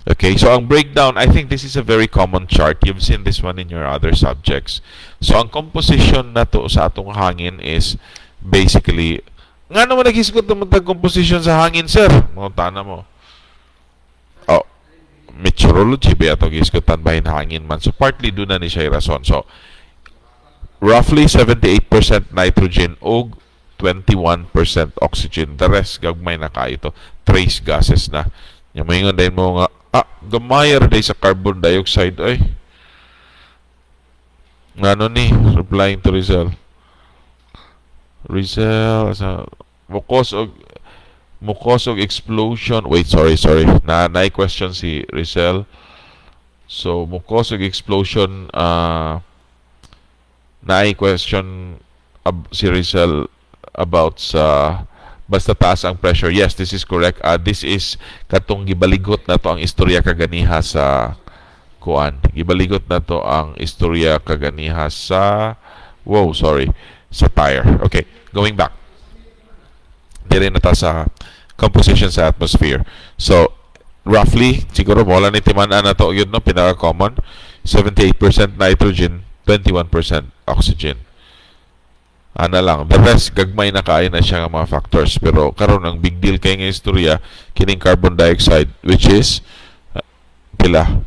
Okay, so ang breakdown, I think this is a very common chart. You've seen this one in your other subjects. So ang composition na to sa atong hangin is basically Nga naman naghisgot naman tag composition sa hangin, sir. Mga tana mo. Oh, meteorology ba ito gisgutan bahin hangin man. So, partly doon na ni siya rason. So, roughly 78% nitrogen o 21% oxygen. The rest, gagmay na kayo ito. Trace gases na. Yung mga dahil mo nga, gamayar day sa carbon dioxide. Ay, ano ni? Replying to Rizal. Rizal, mukos og explosion. Wait, sorry. Na question si Rizal. So, mukos og explosion, question si Rizal about sa basta taas ang pressure. Yes, this is correct. This is katong gibaligot na to ang istorya kaganiha sa kuan. Gibaligot na to ang istorya kaganiha sa sa tire. Okay, going back. Dire na ta sa composition sa atmosphere. So, roughly, siguro wala ni timanan na to yun, no? Pinaka-common. 78% nitrogen, 21% oxygen. Ana lang. The rest, gagmay na kaya na siya ng mga factors. Pero karon ang big deal kay nga istorya, kining carbon dioxide, which is, pila?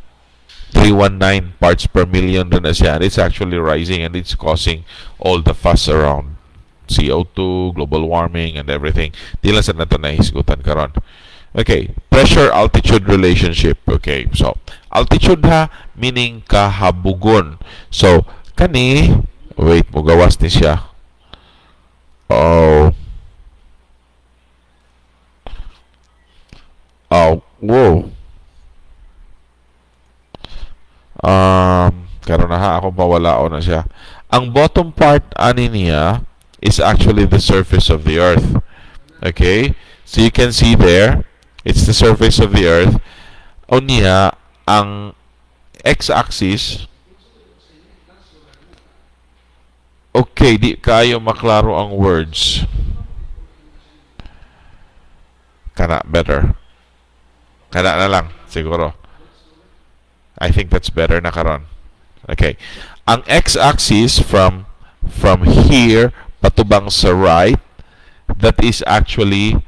319 parts per million rin na siya. And it's actually rising and it's causing all the fuss around CO2, global warming, and everything. Di lang sa nato na hisgutan karon. Okay, pressure-altitude relationship. Okay, so, altitude ha, meaning kahabugon. So, wait, mugawas ni siya. Oh, wow. Karon na ha, ako mawalaon na siya. Ang bottom part ani niya is actually the surface of the earth. Okay? So you can see there, it's the surface of the earth. O niya, ang x-axis, okay, di kayo maklaro ang words. Kana better. Kana na lang, siguro. I think that's better na karon. Okay. Ang x-axis from here patubang sa right, that is actually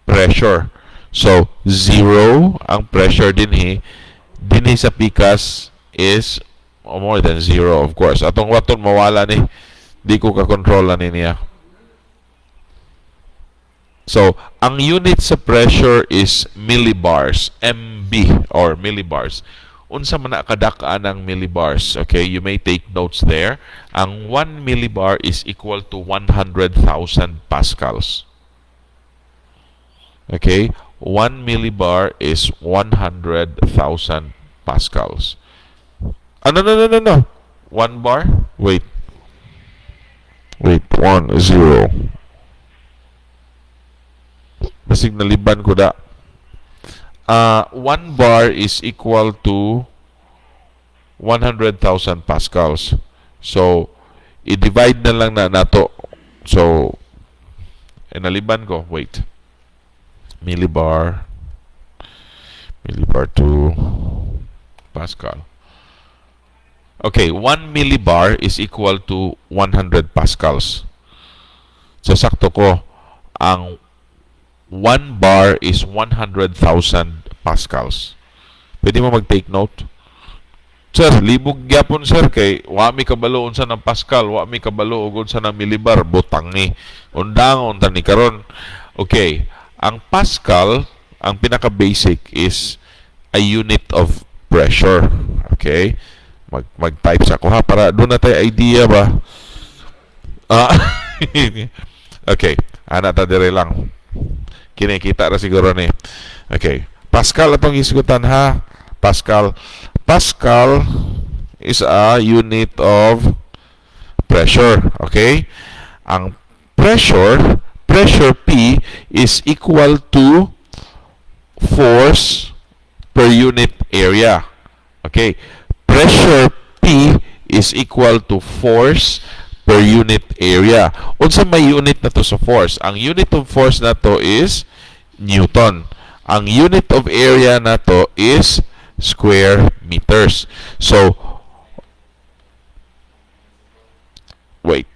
pressure. So, 0 ang pressure dinhi sa pikas is more than 0, of course. Atong waton mawala ni, di ko kakontrola ni niya. So, ang unit sa pressure is millibars, MB or millibars. Unsa man na kadakaan ng millibars. Okay, you may take notes there. Ang 1 millibar is equal to 100,000 pascals. Okay, 1 millibar is 100,000 pascals. No. 1 bar? Wait, 1, 0. Basig naliban ko da. 1 bar is equal to 100,000 pascals. So, i-divide na lang na nato. So, naliban ko. Wait. Millibar to pascal. Okay, 1 millibar is equal to 100 pascals. So, sakto ko. Ang 1 bar is 100,000 pascals. Pwede mo mag-take note? Sir, libog gyapon sir kay wa mi kabalo unsa ng pascal, wa mi kabalo ug unsa ng millibar, butang ni. Undangon ta ni karon. Okay, ang pascal, ang pinaka-basic is a unit of pressure. Okay? Mag-type sa ko ha para doon na tayo idea ba. Okay, ana ta dire lang. Kinikita ra siguro ni. Okay. Pascal atong isgutan ha. Pascal is a unit of pressure. Okay? Ang pressure P is equal to force per unit area. Okay? Pressure P is equal to force per unit area. Unsa may unit na to sa force? Ang unit of force na to is Newton. Ang unit of area na to is square meters. So, wait.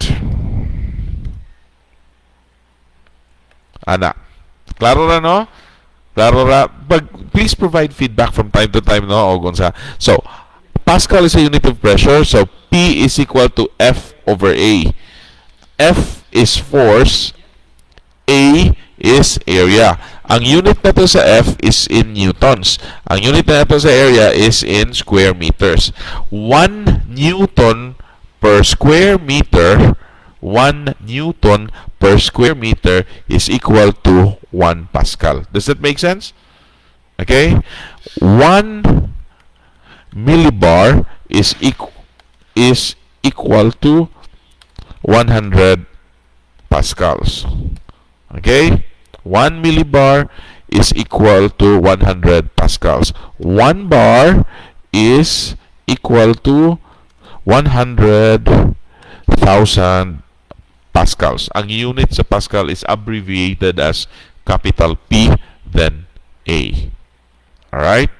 Ana. Klaro ra, no? Klaro ra. Please provide feedback from time to time, no? O kung sa. So, Pascal is a unit of pressure. So, P is equal to F over A. F is force. A is area. Ang unit na to sa F is in newtons. Ang unit na to sa area is in square meters. 1 newton per square meter, 1 newton per square meter is equal to 1 Pascal. Does that make sense? Okay? 1 millibar is equal to 100 pascals. Okay? 1 millibar is equal to 100 pascals. 1 bar is equal to 100,000 pascals. Ang unit sa pascal is abbreviated as capital P, then A. Alright?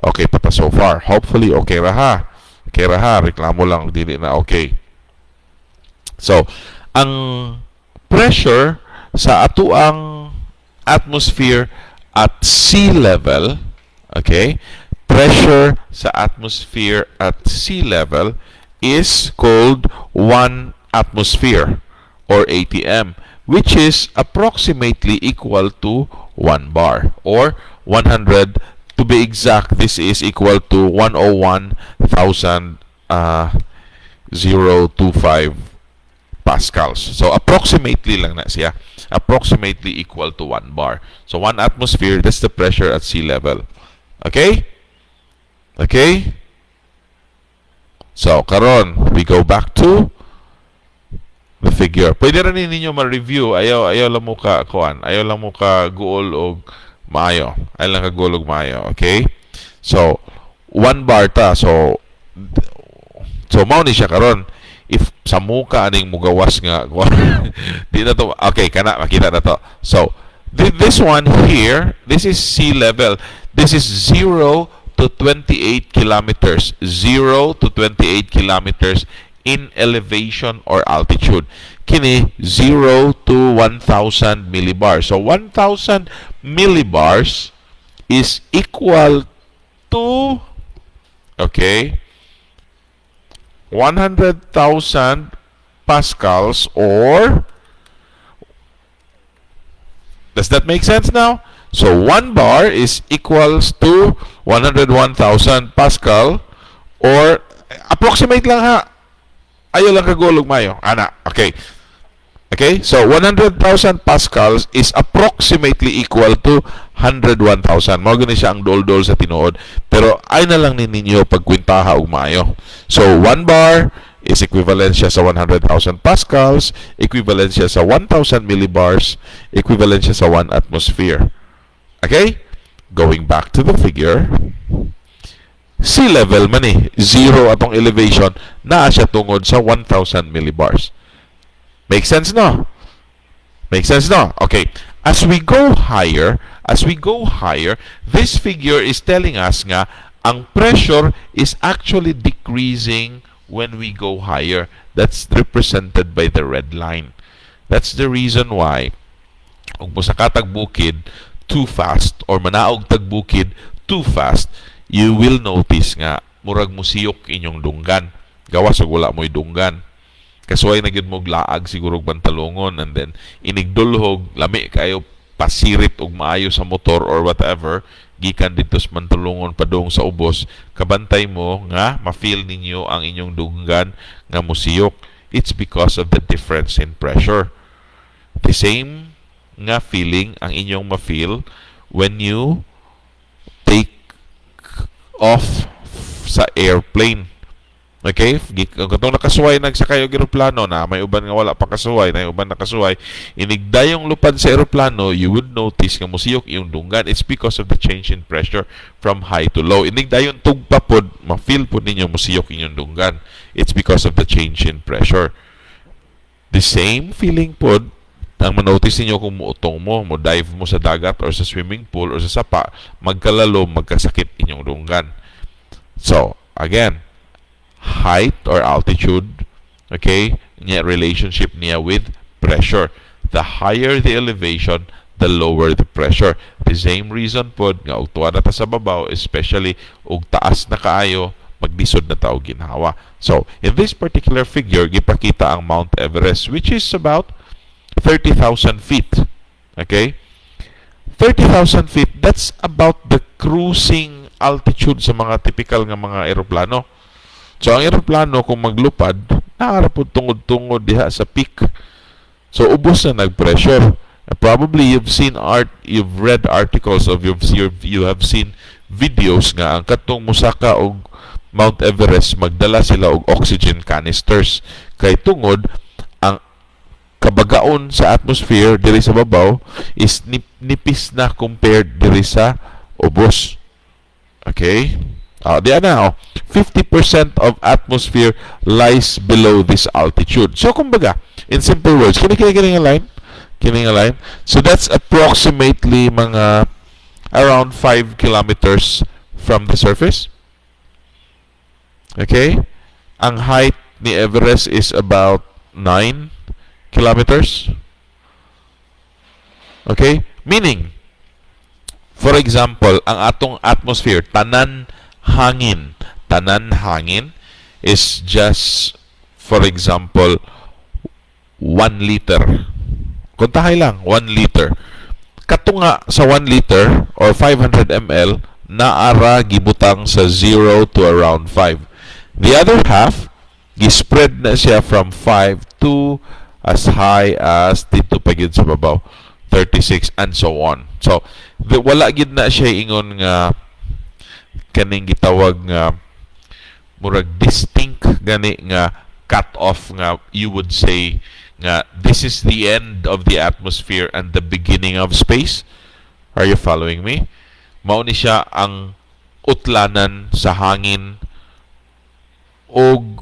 Okay pa ta so far. Hopefully, okay ra ha. Okay ra ha. Reklamo lang, dili na okay. So, ang pressure sa atuang atmosphere at sea level, okay, pressure sa atmosphere at sea level is called 1 atmosphere or ATM, which is approximately equal to 1 bar or 100. To be exact, this is equal to 101,025 pascals. So, approximately lang na siya. Approximately equal to 1 bar. So, 1 atmosphere, that's the pressure at sea level. Okay? Okay? So, karon, we go back to the figure. Pwede rin ninyo ma-review. Ayaw lang mo ka, kuan. Ayaw lang mo ka guol o maayo. Ayaw lang ka guol o maayo. Okay? So, 1 bar ta. So, mao ni siya karon. If sa muka aning mugawas nga di na to, okay, kana makita na to. So this one here, this is sea level. This is 0 to 28 kilometers. 0 to 28 kilometers in elevation or altitude. Kini 0 to 1,000 millibars. So 1,000 millibars is equal to, okay, 100,000 pascals, or does that make sense now? So 1 bar is equals to 101,000 pascal, or approximate lang ha. Ayaw lang kagulog mayo. Ana, okay. Okay? So 100,000 pascals is approximately equal to 101,000. Mao gani siya ang dol-dol sa tinuod. Pero ay na lang ninyo pagkwintaha og maayo. So 1 bar is equivalent siya sa 100,000 pascals, equivalent siya sa 1,000 millibars, equivalent siya sa 1 atmosphere. Okay? Going back to the figure, sea level man eh, 0 atong elevation, naa siya tungod sa 1,000 millibars. Make sense no? Make sense no? Okay. As we go higher, this figure is telling us nga ang pressure is actually decreasing when we go higher. That's represented by the red line. That's the reason why kung musaka tagbukid too fast or manaog tagbukid too fast, you will notice nga murag musiyok inyong dunggan. Gawas og wala mo'y dunggan. Kasuway na gyud mo laag siguro bantalongon, and then inigdulhog lami kayo pasirit og maayo sa motor or whatever, gikan dito sa mantulungon padung sa ubos, kabantay mo nga ma-feel ninyo ang inyong dunggan nga musiyok. It's because of the difference in pressure. The same nga feeling ang inyong ma-feel when you take off sa airplane. Okay? Katong nakasuway nagsakay og eroplano na may uban nga wala pa kasuway, na uban nakasuway, inigdayong lupad sa eroplano, you would notice nga musiyok iyong dunggan. It's because of the change in pressure from high to low. Inigdayon tugpa pod, ma-feel pod ninyo musiyok inyong dunggan. It's because of the change in pressure. The same feeling pod ang manotice ninyo kung muutong mo dive mo sa dagat or sa swimming pool or sa sapa, magkalalo, magkasakit inyong dunggan. So, again, height or altitude, okay, niya relationship niya with pressure. the higher the elevation, the lower the pressure. The same reason po nga og tuwa na ta sa babaw, especially og taas na kaayo, maglisod na ta og ginhawa. So, in this particular figure, gipakita ang Mount Everest, which is about 30,000 feet. Okay? 30,000 feet, that's about the cruising altitude sa mga typical nga mga eroplano. So, ang eroplano, kung maglupad, naarapod tungod-tungod diha sa peak. So, ubos na nag-pressure. Probably you've read articles of you have seen videos nga ang katong musaka og Mount Everest, magdala sila og oxygen canisters kay tungod ang kabagaon sa atmosphere diri sa babaw is nipis na compared diri sa ubos. Okay? Diyan na, 50% of atmosphere lies below this altitude. So, kumbaga, in simple words, kining line? Kining line? So, that's approximately mga around 5 kilometers from the surface. Okay? Ang height ni Everest is about 9 kilometers. Okay? Meaning, for example, ang atong atmosphere, tanan hangin is just, for example, 1 liter. Kuntahay lang, 1 liter. Katunga sa 1 liter or 500 ml, naara gibutang sa 0 to around 5. The other half, gispread na siya from 5 to as high as dito pa gyud sa babaw, 36 and so on. So, wala gid na siya ingon nga kaning gitawag nga murag distinct gani nga cut off nga you would say nga this is the end of the atmosphere and the beginning of space. Are you following me? Mao ni siya ang utlanan sa hangin og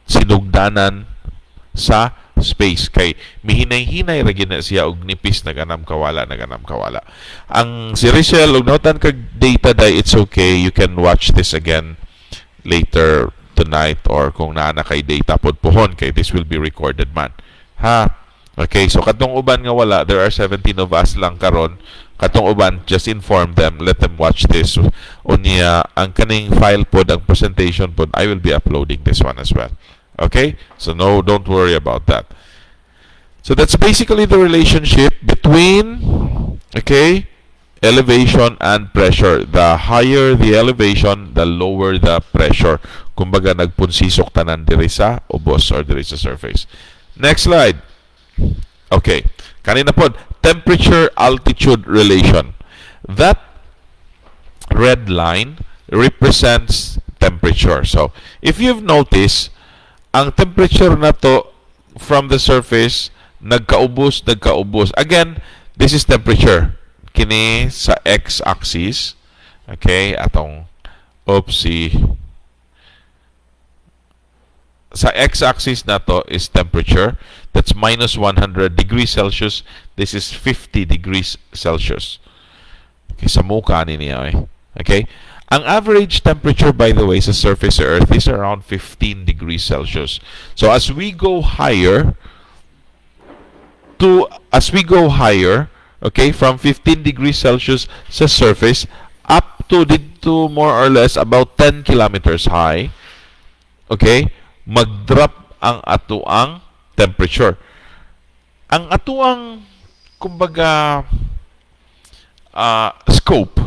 sinugdanan sa space kay mihinay-hinay ra gina siya og nipis naganam kawala. Ang si Richelle og notan kag data day, it's okay, you can watch this again later tonight or kung naa na kay data pod pohon kay this will be recorded man. Okay, so katong uban nga wala, there are 17 of us lang karon. Katong uban, just inform them, let them watch this. Unya ang kaning file pod, ang presentation pod, I will be uploading this one as well. Okay? So no, don't worry about that. So that's basically the relationship between, okay, elevation and pressure. The higher the elevation, the lower the pressure. Kumbaga nagpunsisok tanan diri sa ubos or diri sa surface. Next slide. Okay. Kanina po, temperature-altitude relation. That red line represents temperature. So, if you've noticed, ang temperature na to from the surface, nagkaubos. Again, this is temperature. Kini sa x-axis. Okay, atong, sa x-axis na to is temperature. That's minus 100 degrees Celsius. This is 50 degrees Celsius. Okay, sa mukha niya. Okay? Ang average temperature, by the way, sa surface of Earth is around 15 degrees Celsius. So, as we go higher, okay, from 15 degrees Celsius sa surface, up to dito more or less about 10 kilometers high, okay, mag-drop ang atuang temperature. Ang atuang, kumbaga, scope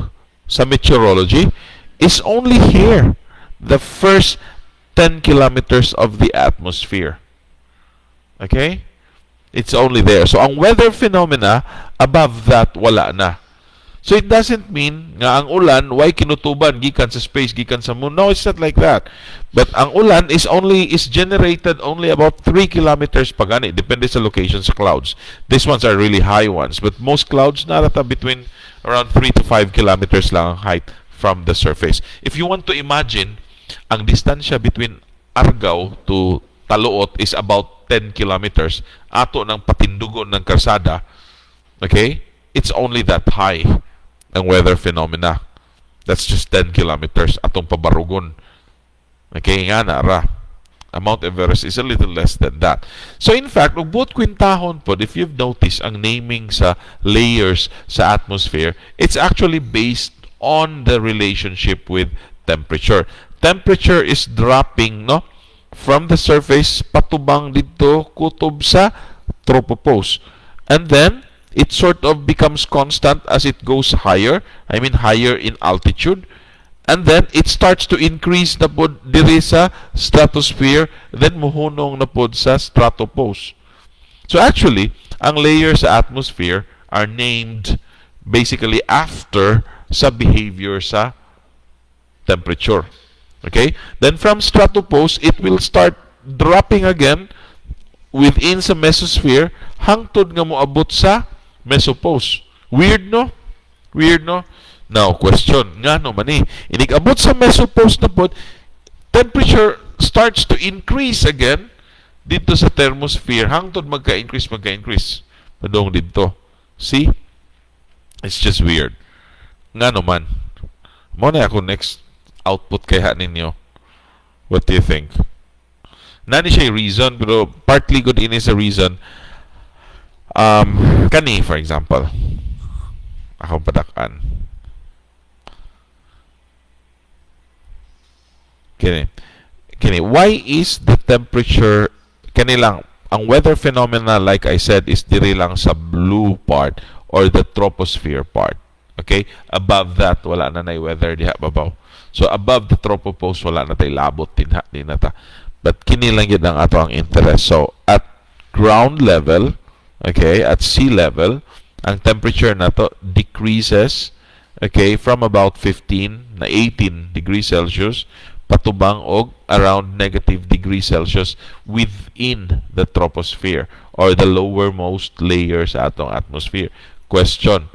sa meteorology is only here, the first 10 kilometers of the atmosphere. Okay? It's only there. So, ang weather phenomena, above that, wala na. So, it doesn't mean nga ang ulan, why kinutuban, gikan sa space, gikan sa moon. No, it's not like that. But ang ulan is generated only about 3 kilometers pagani. Depende sa location sa clouds. These ones are really high ones. But most clouds, narata between around 3 to 5 kilometers lang ang height from the surface. If you want to imagine, ang distansya between Argao to Taluot is about 10 kilometers. Ato ng patindugon ng karsada, okay? It's only that high ang weather phenomena. That's just 10 kilometers atong pabarugon. Okay, nga na ra. Mount Everest is a little less than that. So in fact, ubot kwintahon po, if you've noticed, ang naming sa layers sa atmosphere, it's actually based on the relationship with temperature. Temperature is dropping, no, from the surface patubang dito kutob sa tropopause. And then it sort of becomes constant as it goes higher. I mean higher in altitude. And then it starts to increase na pod diri sa stratosphere, then muhunong na pod sa stratopause. So actually, ang layers sa atmosphere are named basically after sa behavior sa temperature. Okay? Then from stratopause, it will start dropping again within sa mesosphere hangtod nga moabot sa mesopause. Weird, no? Weird, no? Now, question, nga no man inig-abot sa mesopause na pod, temperature starts to increase again dito sa thermosphere hangtod magka-increase. Padong dito. See? It's just weird. Nga no man. Mo na ako next output kaya ninyo. What do you think? Nani siya reason, pero partly good in is a reason. Kani, for example, akong padakan. Kini, why is the temperature, kani lang, ang weather phenomena, like I said, is diri lang sa blue part or the troposphere part. Okay? Above that, wala na nay weather diha babaw. So, above the tropopause, wala na tay labot din na ta. But kini lang yun ang ato ang interest. So, at ground level, okay, at sea level, ang temperature na to decreases, okay, from about 15 na 18 degrees Celsius patubang og around negative degrees Celsius within the troposphere or the lowermost layers sa atong atmosphere. Question,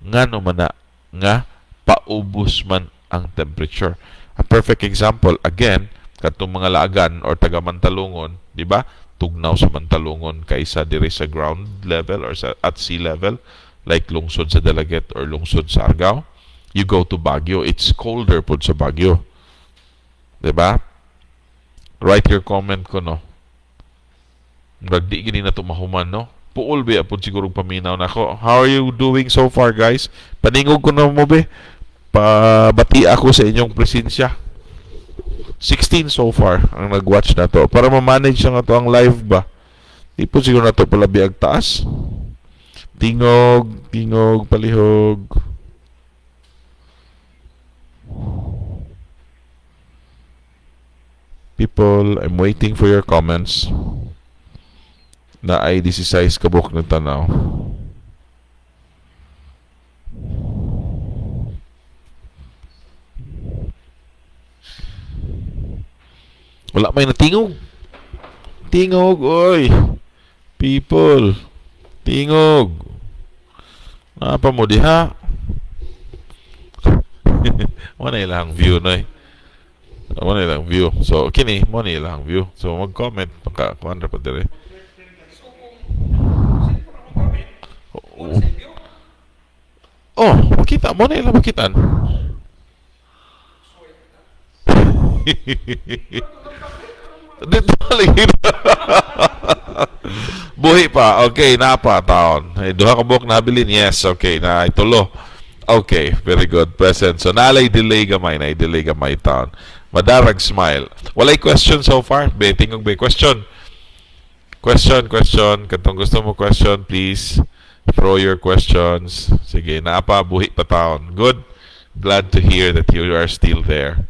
ngano man na nga paubos man ang temperature? A perfect example, again, katong mga laagan or taga Mantalungon, di ba? Tugnaw sa Mantalungon kaysa diri sa ground level or sa at sea level, like lungsod sa Dalaget or lungsod sa Argao. You go to Baguio, it's colder po sa Baguio. Diba? Write your comment ko, no? Di gini na tumahuman, no? Puol ba po siguro paminaw na ako. How are you doing so far, guys? Paningog ko na mo, be. Pabati ako sa inyong presensya. 16 so far ang nag-watch na to. Para ma-manage na to ang live ba? Di po siguro na to palabiag taas. Tingog, palihog. People, I'm waiting for your comments. Na ay 16 kabuk ng tanaw. Wala may natingog. Tingog, oy. People, tingog. Apa mo diha? Wala ilang view, noy. Mo na ilang view. So, kini, mo na ilang view. So, mag-comment. Pagka-kuhan pa dire. Oh, makita. Mo na ilang makitaan. Dito lagi. Buhi pa. Okay, napa taon. Duha ka buhok nabilin. Yes, okay. Na itulo. Okay, very good. Present. So, nalay delay gamay. Na-delay gamay taon. Madarag smile. Walay question so far? Tingog ba? Question. Katong gusto mo question, please. Throw your questions. Sige, naapa, buhi pa taon. Good. Glad to hear that you are still there.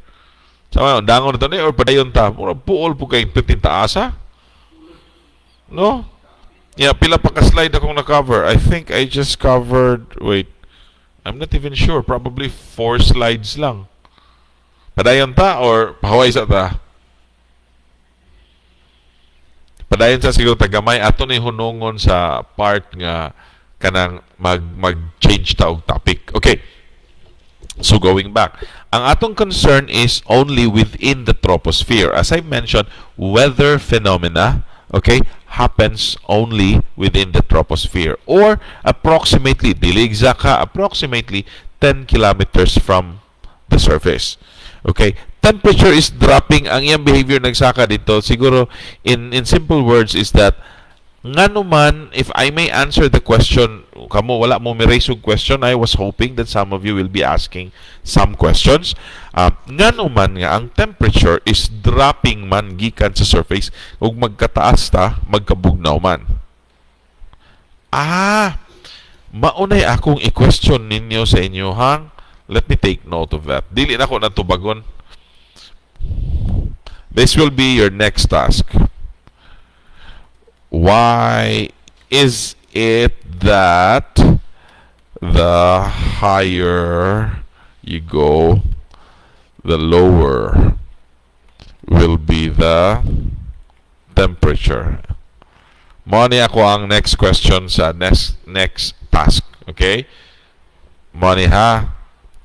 Sama, dangon na ito or padayon ta. Mura, puol po kayong pitinta asa? No? Yeah, pila pa ka-slide akong na-cover. I think I just covered, wait, I'm not even sure. Probably 4 slides lang. Padayon ta or pahaway sa ta? Padayon sa siguro tagamay ato ni hunungon sa part nga kanang mag-change ta og topic. Okay. So going back, ang atong concern is only within the troposphere. As I mentioned, weather phenomena, okay, happens only within the troposphere or approximately, dili exact approximately 10 kilometers from the surface. Okay, temperature is dropping, ang iyang behavior nagsaka dito, siguro in simple words is that ngano man, if I may answer the question, kamo wala mo may-raise og question, I was hoping that some of you will be asking some questions. Ngano man nga ang temperature is dropping man gikan sa surface ug magkataas ta, magkabugnaw man. Maunay akong i-question ninyo sa inyo, hang. Let me take note of that. Dili na ko natubagon. This will be your next task. Why is it that the higher you go, the lower will be the temperature? Mo ni ako ang next question sa next task. Okay? Mo ni ha?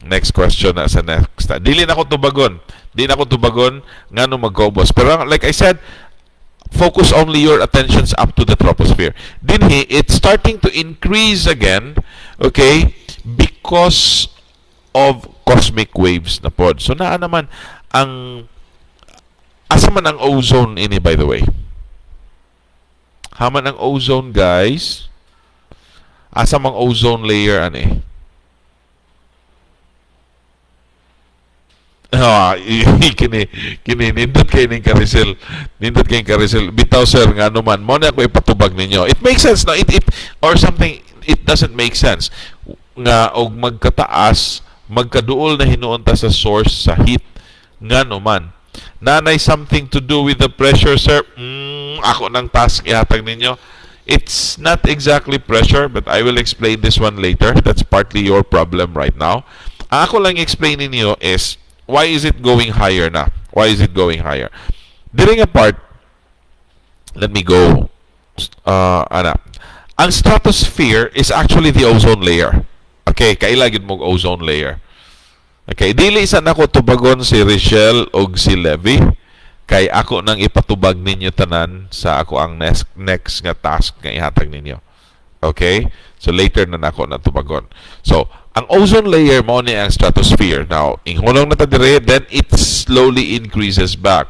Next question na sa next task. Dili na ako tubagon. Dili na ako tubagon ngano mag-gobos. Pero like I said, focus only your attentions up to the troposphere. Dinhi, it's starting to increase again, okay, because of cosmic waves na pod. So naa naman ang asa man ang ozone ini, by the way. Haman ang ozone, guys. Asa mang ozone layer ani? Kini nindot kay ning Carousel, bitaw sir nga naman mo na ako ipatubag ninyo. It makes sense na it or something, it doesn't make sense nga og magkataas magkaduol na hinuon ta sa source sa heat nga naman nanay something to do with the pressure, sir. Ako nang task ihatag ninyo. It's not exactly pressure, but I will explain this one later. That's partly your problem right now. Ako lang explain ninyo is why is it going higher na? Why is it going higher? During a part, let me go. Ang stratosphere is actually the ozone layer. Okay, kailagid mo ozone layer. Okay, dili isa na ko tubagon si Richelle o si Levy. Kay ako nang ipatubag ninyo tanan sa ako ang next nga task nga ihatag ninyo. Okay? So later na ako natubagon. So, ang ozone layer mo ni ang stratosphere. Now, inghulong na ta dire, then it slowly increases back.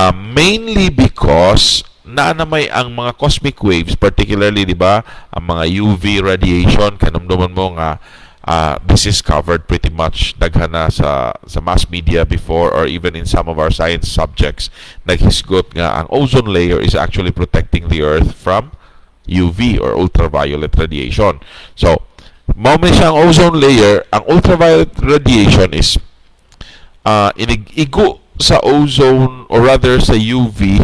Mainly because naanamay ang mga cosmic waves, particularly, di ba, ang mga UV radiation, kanumduman mo nga, this is covered pretty much daghan na sa mass media before or even in some of our science subjects. Naghisgot nga ang ozone layer is actually protecting the Earth from UV or ultraviolet radiation. So, moment siya ang ozone layer, ang ultraviolet radiation is igo sa ozone or rather sa UV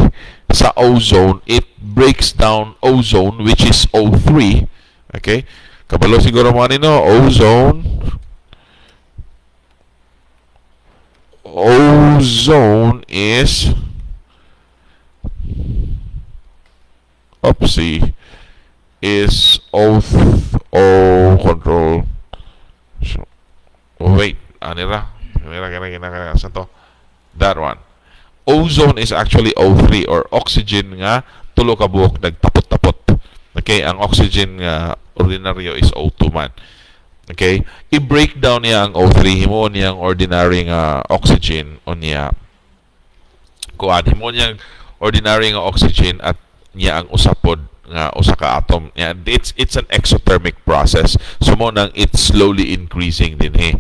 sa ozone, it breaks down ozone which is O3. Okay? Kabalo siguro mo nino, ozone is is control. So, wait, anira sa to. That one. Ozone is actually O3 or oxygen nga tulo ka buok nagtapot-tapot. Okay, ang oxygen nga ordinaryo is O2 man. Okay, i-break down niya ang O3 himo niya ang ordinary nga oxygen o niya kuan himo niya ordinary nga oxygen at niya ang usapod nga usa ka atom. Yeah, it's an exothermic process. So mo nang it's slowly increasing dinhi.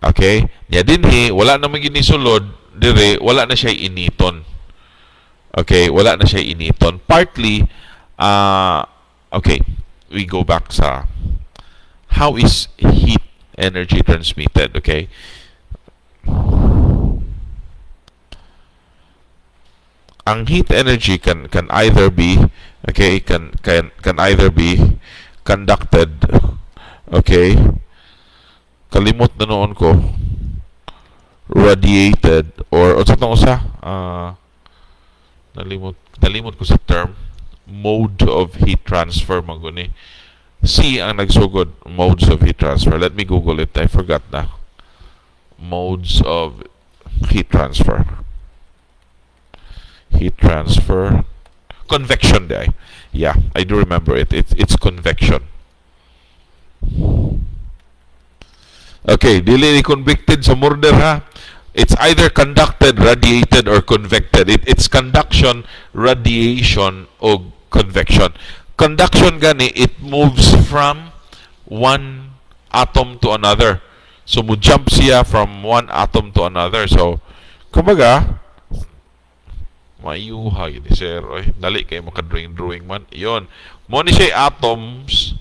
Okay? Nya dinhi wala na maginisulod dire, wala na siya initon. Okay, wala na siya initon. Partly okay, we go back sa how is heat energy transmitted, okay? Ang heat energy can either be can either be conducted, okay? Kalimot na noon ko, radiated or sa tong usa nalimot ko sa term, mode of heat transfer maguni. C ang nagsugod, modes of heat transfer. Let me Google it. I forgot na. Modes of heat transfer. Heat transfer. Convection day. Yeah, I do remember it. It's convection. Okay, dili ni convicted sa murder ha. It's either conducted, radiated, or convected. It's conduction, radiation, or convection. Conduction gani, it moves from one atom to another. So, mo jump siya from one atom to another. So, kumbaga, mayuha yun sir. Oy, dali kayo makadrawing-drawing man. Iyon. Mo ni siya atoms.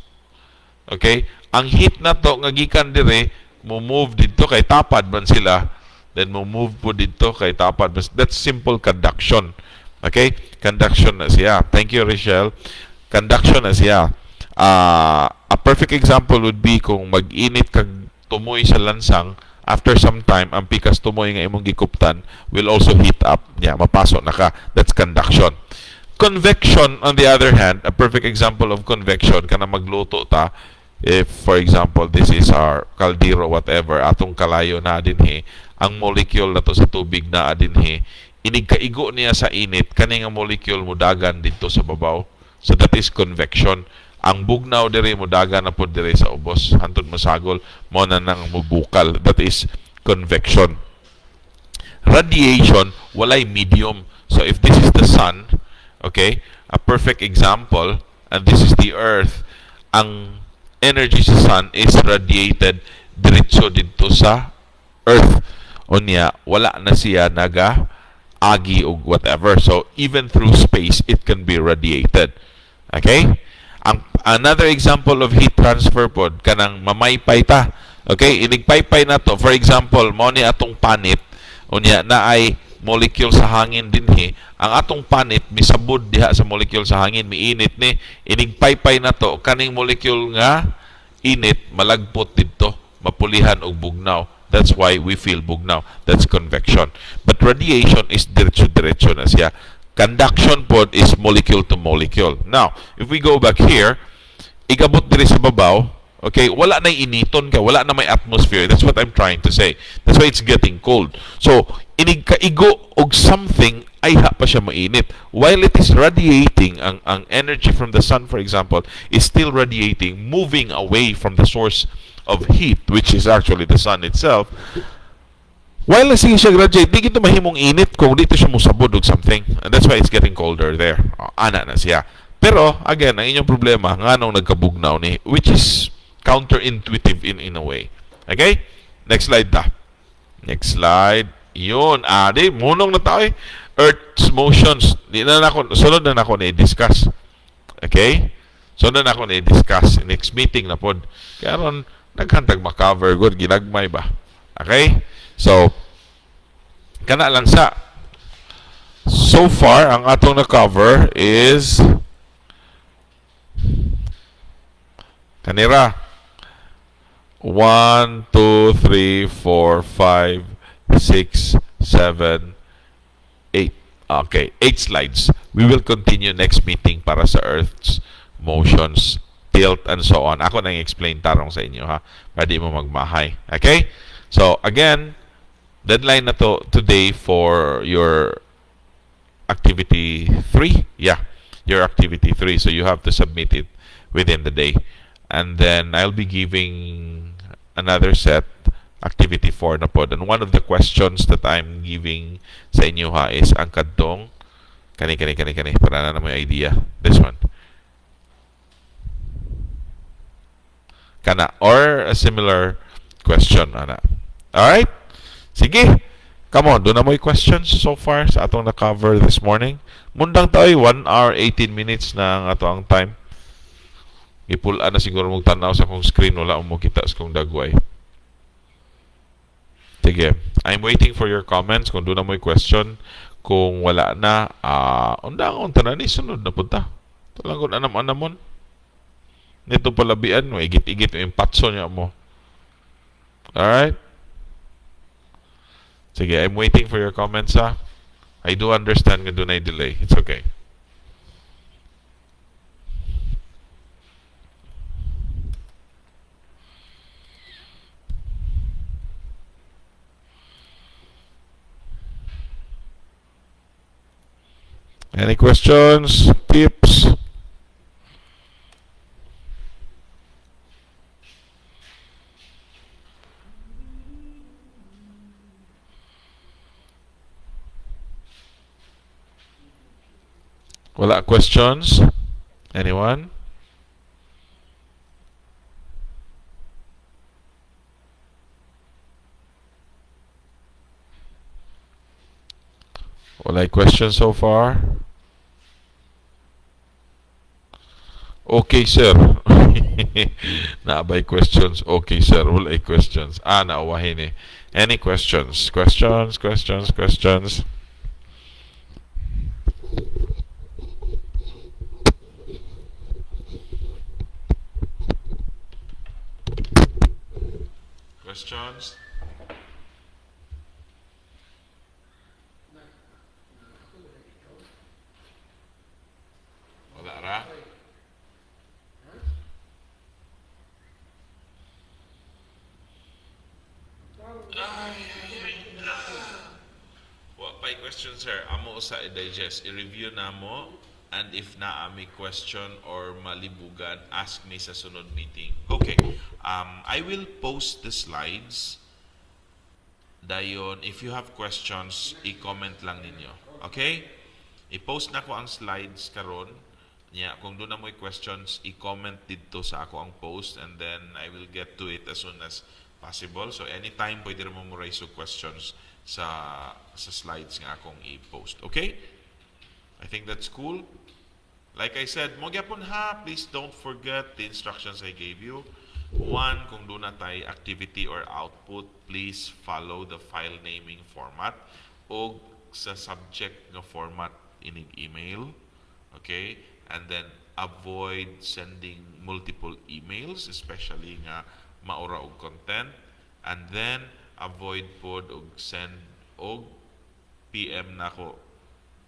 Okay? Ang heat na to, nga gikan dire, mo move dito kay tapad man sila. Then mo move po dito kay tapad. That's simple conduction. Okay? Conduction na siya. Thank you, Rachel. Conduction na siya. A perfect example would be kung mag-init kag tumoy sa lansang, after some time, ang pikas tumoy nga imong gikuptan will also heat up. Yeah, mapasok na ka. That's conduction. Convection, on the other hand, a perfect example of convection, kana magluto ta, if, for example, this is our kaldero, whatever, atong kalayo na dinhi, ang molecule na to sa tubig na dinhi, inigkaigo niya sa init, kani nga molecule mudagan dito sa babaw. So that is convection. Ang bugnaw dire mudagan na po dire sa ubos, hantod masagol, mo na nang mubukal. That is convection. Radiation, walay medium. So if this is the sun, okay, a perfect example, and this is the earth, ang energy sa sun is radiated diretso dito sa earth. Unya, wala na siya naga agi o whatever. So even through space, it can be radiated. Okay? Another example of heat transfer pod, kanang mamaypay ta. Okay? Inigpaypay na to. For example, mo ni atong panit, unya na ay molecule sa hangin dinhi. Ang atong panit misabod diha sa molecule sa hangin, miinit ni. Inigpaypay na to, kaning molecule nga init malagpot dito, mapulihan og bugnaw. That's why we feel bugnaw. That's convection. But radiation is diretso-diretso na siya. Conduction pod is molecule to molecule. Now, if we go back here, igabot diri sa babaw, okay, wala na initon ka, wala na may atmosphere. That's what I'm trying to say. That's why it's getting cold. So, inigkaigo og something, ay ha pa siya mainit. While it is radiating, ang energy from the sun, for example, is still radiating, moving away from the source of heat, which is actually the sun itself. While na sige siya radiate, di ito mahimong init kung dito siya musabod og something. And that's why it's getting colder there. Ana na siya. Pero, again, ang inyong problema, nga nung nagkabugnaw ni, which is counterintuitive in a way. Okay? Next slide ta. Next slide. Yun. Di, munong na tayo. Earth's motions. Sunod na ako na-discuss. Okay? Sunod na ako na-discuss. Next meeting na pod. Kaya ron, naghantag makover. Good, ginagmay ba? Okay? So, kana lang sa. So far, ang atong na-cover is kanira 1, 2, 3, 4, 5, 6, 7, 8. Okay, 8 slides. We will continue next meeting para sa Earth's motions, tilt, and so on. Ako nang explain tarong sa inyo, ha? Para di mo magmahay. Okay? So, again, deadline na to today for your activity 3. Yeah, your activity 3. So, you have to submit it within the day. And then, I'll be giving another set, activity 4 na po. And one of the questions that I'm giving sa inyo ha is ang kadtong kani para na may idea. This one. Kana or a similar question ana. All right? Sige. Come on, do na mo'y questions so far sa atong na-cover this morning. Mundang tayo 1 hour 18 minutes na ang ato ang time. Ipulaan na siguro mong tanaw sa kong screen, wala mo kita sa kong dagway. Sige. I'm waiting for your comments kung doon na mo'y question. Kung wala na, undang tanan ni sunod na punta. Talang kung anam-anamon. Nito palabian mo, igit-igit yung patso niya mo. Alright? Sige, I'm waiting for your comments, ha? I do understand nga doon ay delay. It's okay. Any questions? Tips? Wala questions? Anyone? Wala questions so far? Okay, sir. Naabay questions. Okay, sir. Wala questions. Nauwahin eh. Any questions? Questions, questions, questions. Questions? Wala ra? Wa pa'y question, sir. Amo sa i-digest. I-review na mo. And if na may question or malibugan, ask me sa sunod meeting. Okay. I will post the slides. Dayon, if you have questions, i-comment lang ninyo. Okay? I-post na ko ang slides karon. Yeah, kung doon na mo questions, i-comment dito sa ako ang post and then I will get to it as soon as possible. So anytime pwede mo mo raise yung questions sa slides nga akong i-post. Okay? I think that's cool. Like I said, mo gyapon ha, please don't forget the instructions I gave you. One, kung doon na tayo activity or output, please follow the file naming format o sa subject nga format inig email. Okay? And then avoid sending multiple emails, especially nga maura og content. And then avoid pod og send og PM nako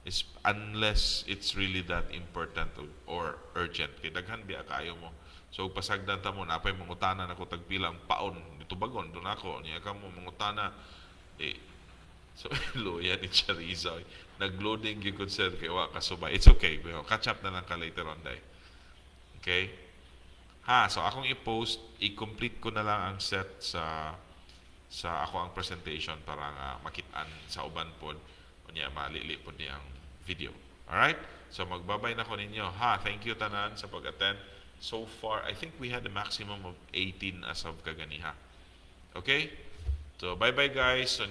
is unless it's really that important or urgent kay daghan biya kayo mo. So pasagdan ta mo napay mangutana nako tagpila ang paon dito bagon do nako niya ka mo mangutana eh so luya ni Charizo nagloading gyud ko sir kay wa kasubay. It's okay, we'll catch up na lang ka later on day. Okay? So akong i-post, i-complete ko na lang ang set sa ako ang presentation para nga makitaan sa uban pod unya malili pod niyang video. Alright? So magbabay na ko ninyo. Thank you tanan sa pag-attend. So far, I think we had a maximum of 18 as of kaganiha. Okay? So bye-bye guys. So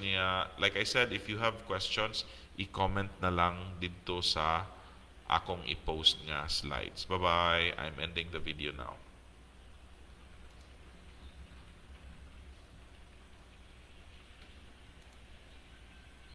like I said, if you have questions, i-comment na lang dito sa akong i-post nga slides. Bye-bye. I'm ending the video now.